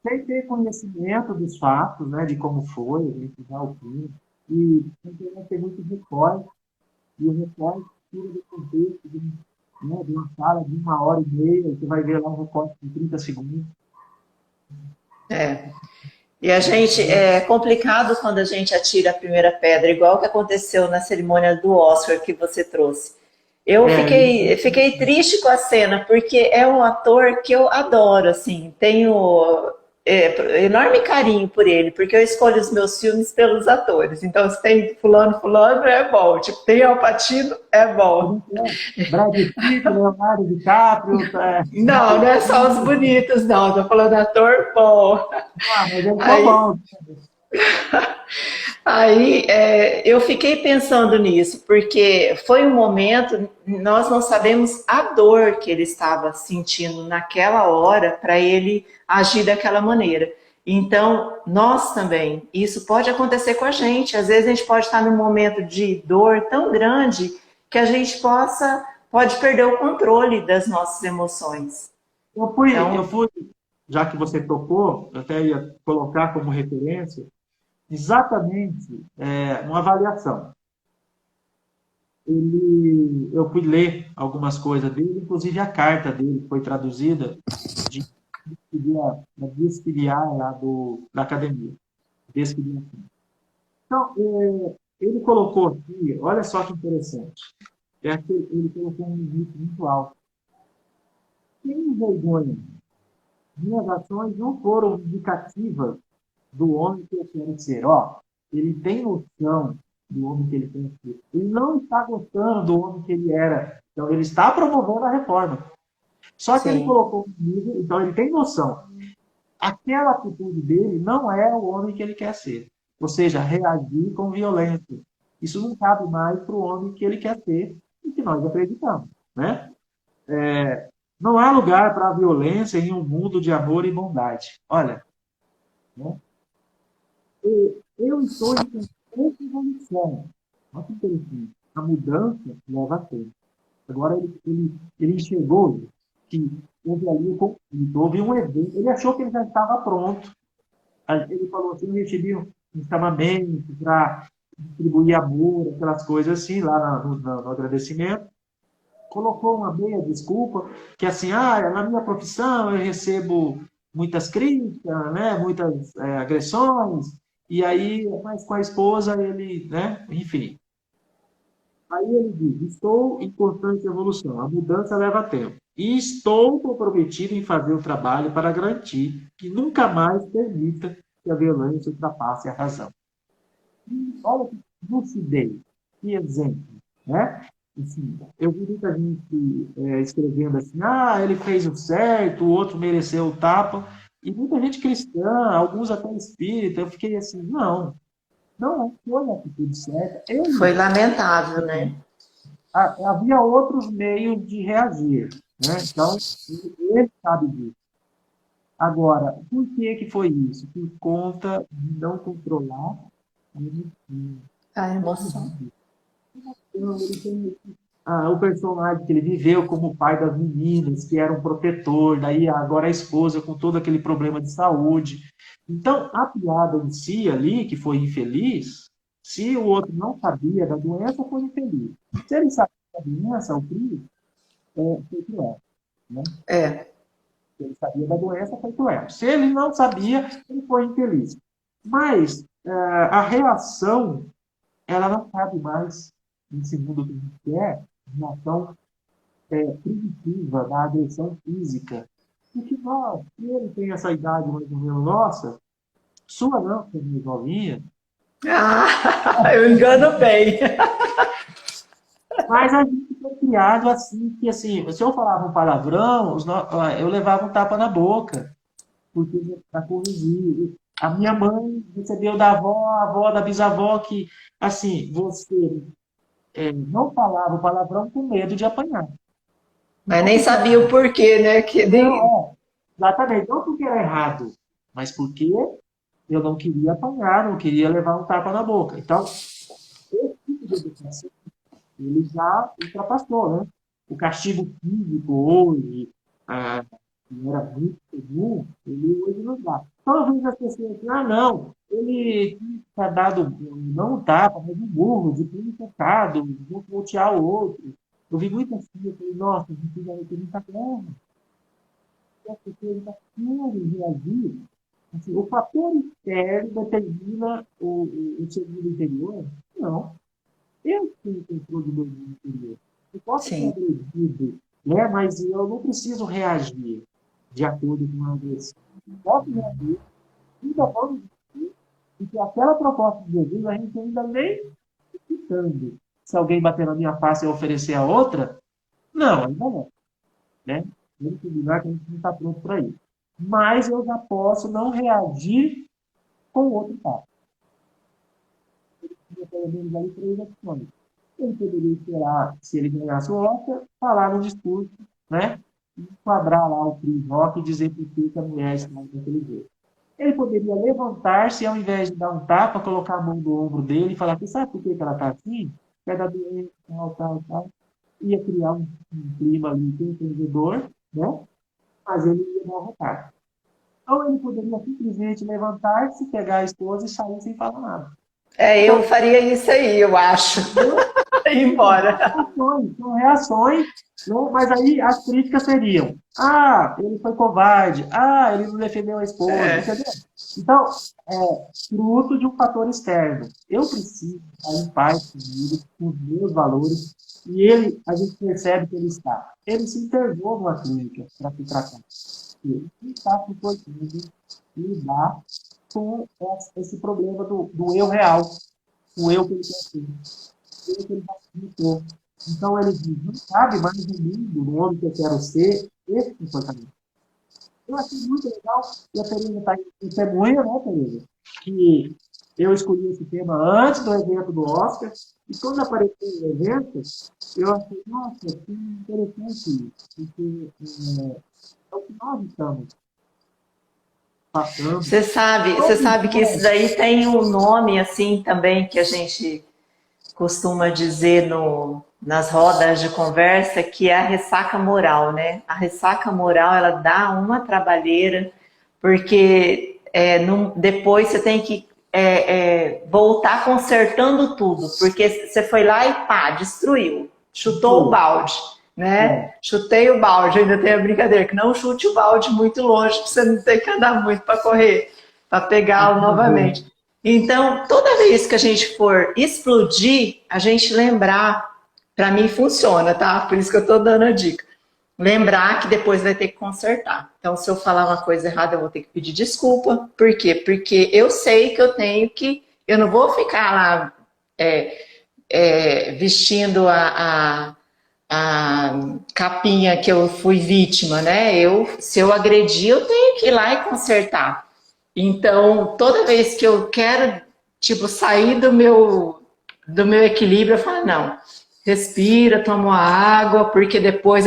Speaker 2: sem ter conhecimento dos fatos, né, de como foi, a gente já opina. E a internet tem muito recorte, e o recorte tira do contexto de uma sala de 1 hora e meia, você vai ver lá um recorte de 30 segundos.
Speaker 1: é. E a gente, é complicado quando a gente atira a primeira pedra, igual que aconteceu na cerimônia do Oscar que você trouxe. Eu
Speaker 2: É,
Speaker 1: fiquei triste com a cena, porque é um ator que eu adoro, assim, tenho enorme carinho por ele, porque eu escolho os meus filmes pelos atores. Então, se tem fulano, fulano, é bom. Tipo, tem Al Pacino, é bom.
Speaker 2: Brad Pitt, Leonardo DiCaprio,
Speaker 1: Não, não é só os bonitos, não. Tô falando ator bom.
Speaker 2: mas eles são
Speaker 1: Aí,
Speaker 2: bons.
Speaker 1: eu fiquei pensando nisso, porque foi um momento, nós não sabemos a dor que ele estava sentindo naquela hora para ele agir daquela maneira. Então, nós também, isso pode acontecer com a gente. Às vezes a gente pode estar num momento de dor tão grande que a gente pode perder o controle das nossas emoções.
Speaker 2: Eu
Speaker 1: Então,
Speaker 2: fui, já que você tocou, eu até ia colocar como referência, exatamente uma avaliação. Eu fui ler algumas coisas dele, inclusive a carta dele foi traduzida de desfiliar lá da academia. Desfiliação. Então, ele colocou aqui, olha só que interessante, que ele colocou um limite muito alto. Sem vergonha, minhas ações não foram indicativas do homem que eu quero ser. Ó, ele tem noção do homem que ele tem que ser. Ele não está gostando do homem que ele era. Então, ele está promovendo a reforma. Só que ele
Speaker 1: sim,
Speaker 2: colocou um nível, então ele tem noção. Aquela atitude dele não é o homem que ele quer ser. Ou seja, reagir com violência. Isso não cabe mais para o homem que ele quer ser e que nós acreditamos. Né? Não há lugar para a violência em um mundo de amor e bondade. Olha, né? Eu estou em constante evolução. Olha que interessante. A mudança leva a tempo. Agora ele enxergou que houve ali um conflito, houve um evento. Ele achou que ele já estava pronto. Ele falou assim, eu recebi um chamamento para distribuir amor, aquelas coisas assim, lá no agradecimento. Colocou uma meia desculpa, que assim, na minha profissão eu recebo muitas críticas, né, muitas agressões, e aí, mas com a esposa ele, né, enfim. Aí ele diz, estou em constante evolução, a mudança leva tempo. E estou comprometido em fazer o trabalho para garantir que nunca mais permita que a violência ultrapasse a razão. Olha que lucidez, que exemplo, né? Assim, eu vi muita gente escrevendo assim, ele fez o certo, o outro mereceu o tapa, e muita gente cristã, alguns até espírita, eu fiquei assim, não foi a atitude certa,
Speaker 1: foi lamentável, né?
Speaker 2: havia outros meios de reagir, né? Então, ele sabe disso. Agora, por que que foi isso? Por conta de não controlar a emoção.
Speaker 1: A emoção.
Speaker 2: Então, ele tem o personagem que ele viveu como pai das meninas, que era um protetor, daí agora a esposa com todo aquele problema de saúde. Então, a piada em si ali, que foi infeliz, se o outro não sabia da doença, foi infeliz. Se ele sabia da doença, o Cris, foi cruel, né?
Speaker 1: É.
Speaker 2: Se ele sabia da doença, foi cruel. Se ele não sabia, ele foi infeliz. Mas a reação, ela não cabe mais nesse mundo que a gente quer, reação primitiva da agressão física. Porque nós, se ele tem essa idade mais ou menos nossa, sua não, que é mais novinha,
Speaker 1: Ah, eu engano bem.
Speaker 2: mas a gente foi criado assim, que assim, se eu falava um palavrão, eu levava um tapa na boca, porque para corrigir. A minha mãe recebeu da avó, a avó da bisavó, que assim, você não falava o palavrão com medo de apanhar.
Speaker 1: Mas
Speaker 2: Não
Speaker 1: nem
Speaker 2: porque
Speaker 1: sabia o porquê, né? Que nem...
Speaker 2: não, exatamente, não porque era errado, mas porque eu não queria apanhar, não queria levar um tapa na boca. Então, esse tipo de educação, ele já ultrapassou, né? O castigo físico hoje, que era muito comum, ele hoje não dá. Talvez as pessoas dizem, não, ele está dado, não um tapa, mas um burro, de punho fechado, vou voltear o outro. Eu vi muitas filhas, eu falei, nossa, a gente já tem muita guerra, as pessoas ainda querem reagir. Assim, o fator externo determina o seu mundo interior? Não. Eu tenho controle do meu mundo interior. Eu posso ser
Speaker 1: Sim,
Speaker 2: agredido, né? Mas eu não preciso reagir de acordo com a agressão. Eu posso reagir, ainda vamos dizer, porque aquela proposta de Jesus a gente ainda nem citando. Se alguém bater na minha face e oferecer a outra, não, ainda não. Né? Vamos combinar que a gente não está pronto para isso. Mas eu já posso não reagir com o outro passo. Tinha pelo menos aí três opções. Ele poderia esperar, se ele ganhasse o Oscar, falar no discurso, né? Enquadrar lá o Chris Rock e dizer por que a mulher está daquele jeito. Ele poderia levantar-se e, ao invés de dar um tapa, colocar a mão no ombro dele e falar: Você sabe por que ela está assim? É da doença, tal, tal, tal. Ia criar um clima ali entendedor, né? Mas ele ia dar um recado. Ou ele poderia simplesmente levantar-se, pegar a esposa e sair sem falar nada.
Speaker 1: eu
Speaker 2: Então,
Speaker 1: faria isso aí, eu acho. Ir embora.
Speaker 2: são reações, né? Mas aí as críticas seriam: ele foi covarde, ele não defendeu a esposa,
Speaker 1: É.
Speaker 2: entendeu? Então, fruto de um fator externo. Eu preciso estar em paz comigo, com os meus valores, e a gente percebe que ele está. Ele se internou numa clínica para se tratar. Ele está se importando lidar com esse problema do eu real, o eu que ele quer ter, o eu que ele vai. Então ele diz, não cabe mais no mundo, no homem que eu quero ser, esse comportamento. Eu achei muito legal, e a Tereza está em testemunha, né, Tereza? Que eu escolhi esse tema antes do evento do Oscar, e quando apareceu o evento, eu achei, nossa, que interessante isso, porque é o que nós estamos passando.
Speaker 1: Você sabe que isso daí tem um nome assim também que a gente costuma dizer nas rodas de conversa, que é a ressaca moral, né? A ressaca moral, ela dá uma trabalheira, porque depois você tem que voltar consertando tudo, porque você foi lá e pá, destruiu, chutou o balde, né? Chutei o balde, ainda tem a brincadeira, que não chute o balde muito longe, para você não ter que andar muito para correr, para pegá-lo novamente. Então, toda vez que a gente for explodir, a gente lembrar, para mim funciona, tá? Por isso que eu estou dando a dica. Lembrar que depois vai ter que consertar. Então, se eu falar uma coisa errada, eu vou ter que pedir desculpa. Por quê? Porque eu sei que eu tenho que. Eu não vou ficar lá vestindo a capinha que eu fui vítima, né? Se eu agredir, eu tenho que ir lá e consertar. Então, toda vez que eu quero, tipo, sair do meu equilíbrio, eu falo, não, respira, toma uma água, porque depois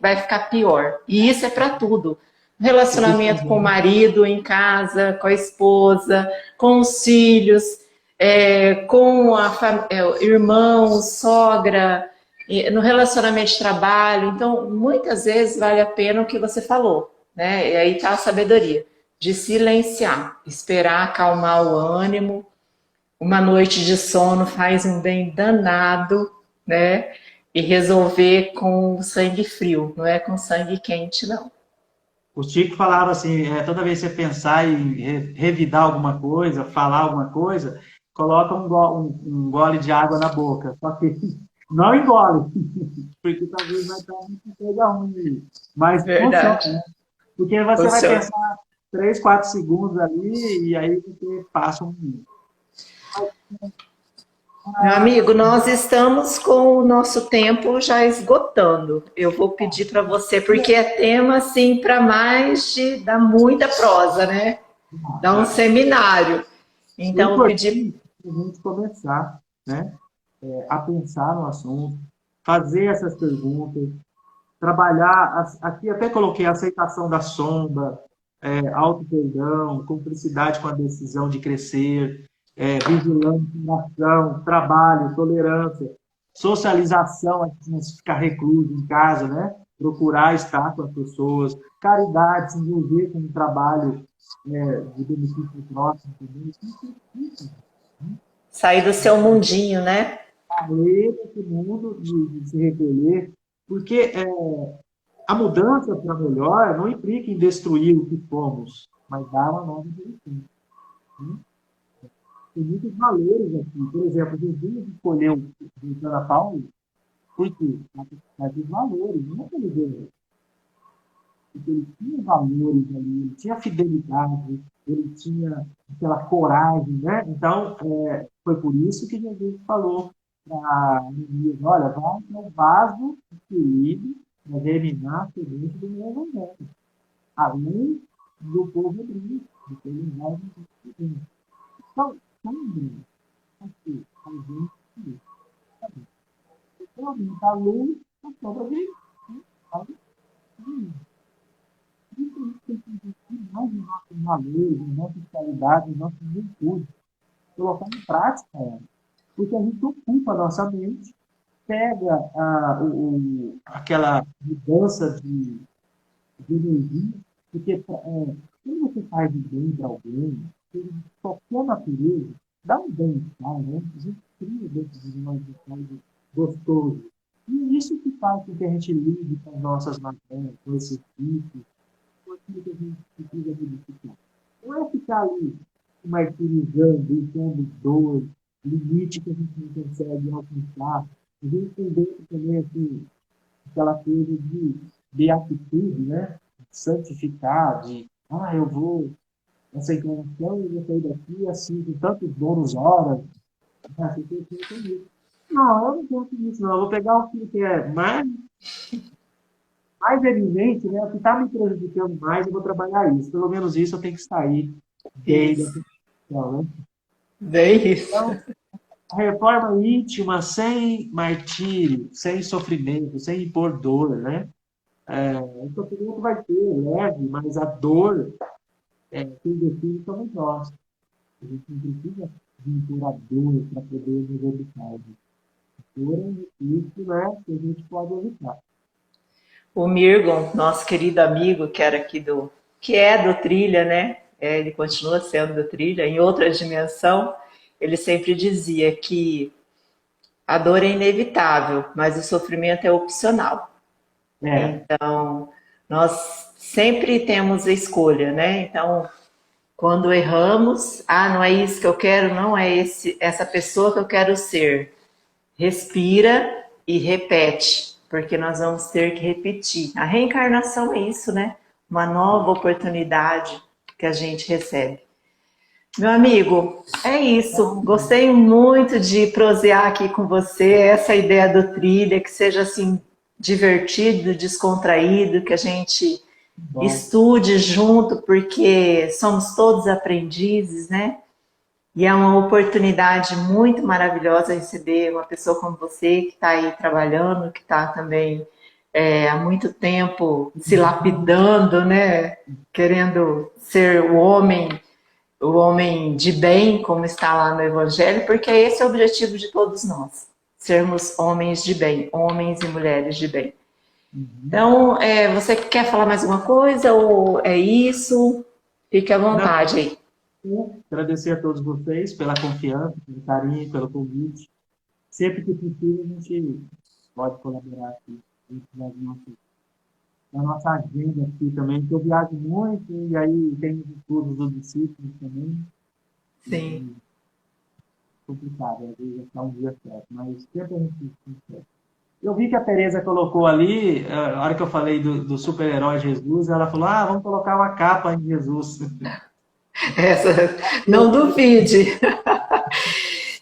Speaker 1: vai ficar pior. E isso é para tudo.
Speaker 2: Eu fico
Speaker 1: Relacionamento com o
Speaker 2: fazendo.
Speaker 1: marido em casa, com a esposa, com os filhos, com irmão, sogra, no relacionamento de trabalho. Então, muitas vezes vale a pena o que você falou, né? E aí está a sabedoria de silenciar, esperar acalmar o ânimo. Uma noite de sono faz um bem danado, né? E resolver com sangue frio, não é com sangue quente, não.
Speaker 2: O Chico falava assim, toda vez que você pensar em revidar alguma coisa, falar alguma coisa, coloca um gole de água na boca. Só que não engole, porque talvez vai estar muita coisa ruim ali. Mas funciona,
Speaker 1: Verdade.
Speaker 2: né? Porque você vai
Speaker 1: Funciona.
Speaker 2: pensar 3, 4 segundos ali e aí você passa um.
Speaker 1: Meu amigo, nós estamos com o nosso tempo já esgotando. Eu vou pedir para você, porque é tema assim para mais de dar muita prosa, né? Dar um seminário.
Speaker 2: O
Speaker 1: Então, eu vou pedir.
Speaker 2: importante é a gente começar, né, a pensar no assunto, fazer essas perguntas, trabalhar, aqui até coloquei a aceitação da sombra, auto-perdão, cumplicidade com a decisão de crescer, vigilância, ação, trabalho, tolerância, socialização, a gente não ficar recluso em casa, né? Procurar estar com as pessoas, caridade, se envolver com um trabalho de benefício próximo também. Isso,
Speaker 1: Sair do seu mundinho, né?
Speaker 2: ler esse mundo de se recolher, porque a mudança para melhor não implica em destruir o que fomos, mas dar uma nova direção. Né? Tem muitos valores aqui. Por exemplo, Jesus escolheu voltando a Paulo, por quê? Mas os valores, não é que ele deu, porque ele tinha valores ali, ele tinha fidelidade, ele tinha aquela coragem, né? Então, foi por isso que Jesus falou para Neemias, olha, vai para o vaso escolhido para germinar a semente do meu evangelho, além do povo hebreu, porque ele vai então, também, aqui, a gente, realmente, a luz, a sombra de tem que investir mais em nossos valores, em nossas qualidades, em nossas virtudes, colocar em prática ela. Porque a gente ocupa a nossa mente, pega aquela mudança de energia, porque quando você faz um bem para alguém, qualquer natureza, dá um bem-estar, né? A gente cria dentro de nós um estado gostoso. E isso que faz com que a gente lide com as nossas matérias, com esses vícios, com aquilo que a gente precisa modificar. Não é ficar ali martirizando, entrando dor, limite que a gente não consegue alcançar. A gente tem dentro também, assim, aquela coisa de beatitude, né? Santificar, eu vou, essa encarnação, eu vou sair daqui assim, com tantos bônus horas. Você tem que ter isso. Não, eu não tenho isso, não. Eu vou pegar o que é mais evidente, né? O que está me prejudicando mais, eu vou trabalhar isso. Pelo menos isso eu tenho que sair bem da
Speaker 1: Isso.
Speaker 2: questão, né?
Speaker 1: Bem isso.
Speaker 2: Então, a reforma íntima sem martírio, sem sofrimento, sem impor dor, né? O sofrimento vai ter, leve, mas a dor, quem define somos nós. A gente não precisa de impor a dor para poder nos evitar. A dor é um recurso, né, que a gente pode evitar.
Speaker 1: O Mirgon, nosso querido amigo, que era aqui que é do Trilha, né? Ele continua sendo do Trilha, em outra dimensão. Ele sempre dizia que a dor é inevitável, mas o sofrimento é opcional.
Speaker 2: É,
Speaker 1: Então, nós sempre temos a escolha, né? Então, quando erramos, não é isso que eu quero, não é essa pessoa que eu quero ser. Respira e repete, porque nós vamos ter que repetir. A reencarnação é isso, né? Uma nova oportunidade que a gente recebe. Meu amigo, é isso. Gostei muito de prosear aqui com você, essa ideia do trilha, que seja assim divertido, descontraído, que a gente
Speaker 2: bom.
Speaker 1: estude junto, porque somos todos aprendizes, né? E é uma oportunidade muito maravilhosa receber uma pessoa como você, que está aí trabalhando, que está também há muito tempo se lapidando, né? Querendo ser o homem de bem, como está lá no Evangelho, porque esse é o objetivo de todos nós, sermos homens de bem, homens e mulheres de bem.
Speaker 2: Uhum.
Speaker 1: Então, você quer falar mais alguma coisa ou é isso? Fique à
Speaker 2: Não,
Speaker 1: vontade aí.
Speaker 2: agradecer a todos vocês pela confiança, pelo carinho, pelo convite. Sempre que possível, a gente pode colaborar aqui dentro da nossa agenda aqui também, que eu viajo muito e aí tem os estudos dos discípulos também.
Speaker 1: Sim.
Speaker 2: E complicado, às vezes achar um dia certo, mas sempre a gente consegue. Eu vi que a Tereza colocou ali, a hora que eu falei do super-herói Jesus, ela falou, ah, vamos colocar uma capa em Jesus.
Speaker 1: Essa, não duvide.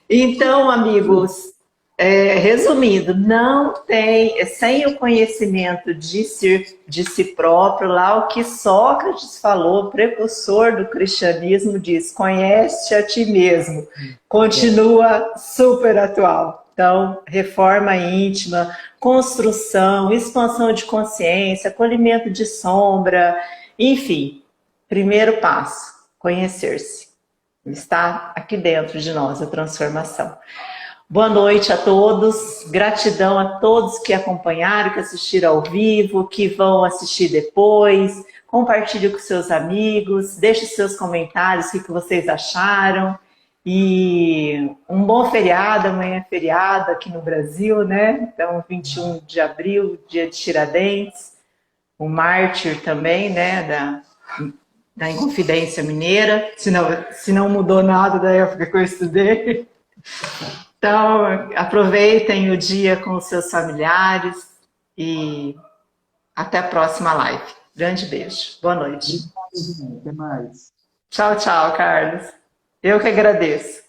Speaker 1: Então, amigos, resumindo, não tem, sem o conhecimento de si próprio, lá o que Sócrates falou, precursor do cristianismo, diz: conhece a ti mesmo, continua super atual. Então, reforma íntima, construção, expansão de consciência, acolhimento de sombra, enfim, primeiro passo, conhecer-se. Está aqui dentro de nós a transformação. Boa noite a todos, gratidão a todos que acompanharam, que assistiram ao vivo, que vão assistir depois. Compartilhe com seus amigos, deixe seus comentários, o que vocês acharam. E um bom feriado, amanhã é feriado aqui no Brasil, né? Então, 21 de abril, dia de Tiradentes, o mártir também, né? Da Inconfidência Mineira, se não mudou nada da época que eu estudei. Então, aproveitem o dia com os seus familiares e até a próxima live. Grande beijo. Boa noite.
Speaker 2: Obrigado, até mais.
Speaker 1: Tchau, tchau, Carlos. Eu que agradeço.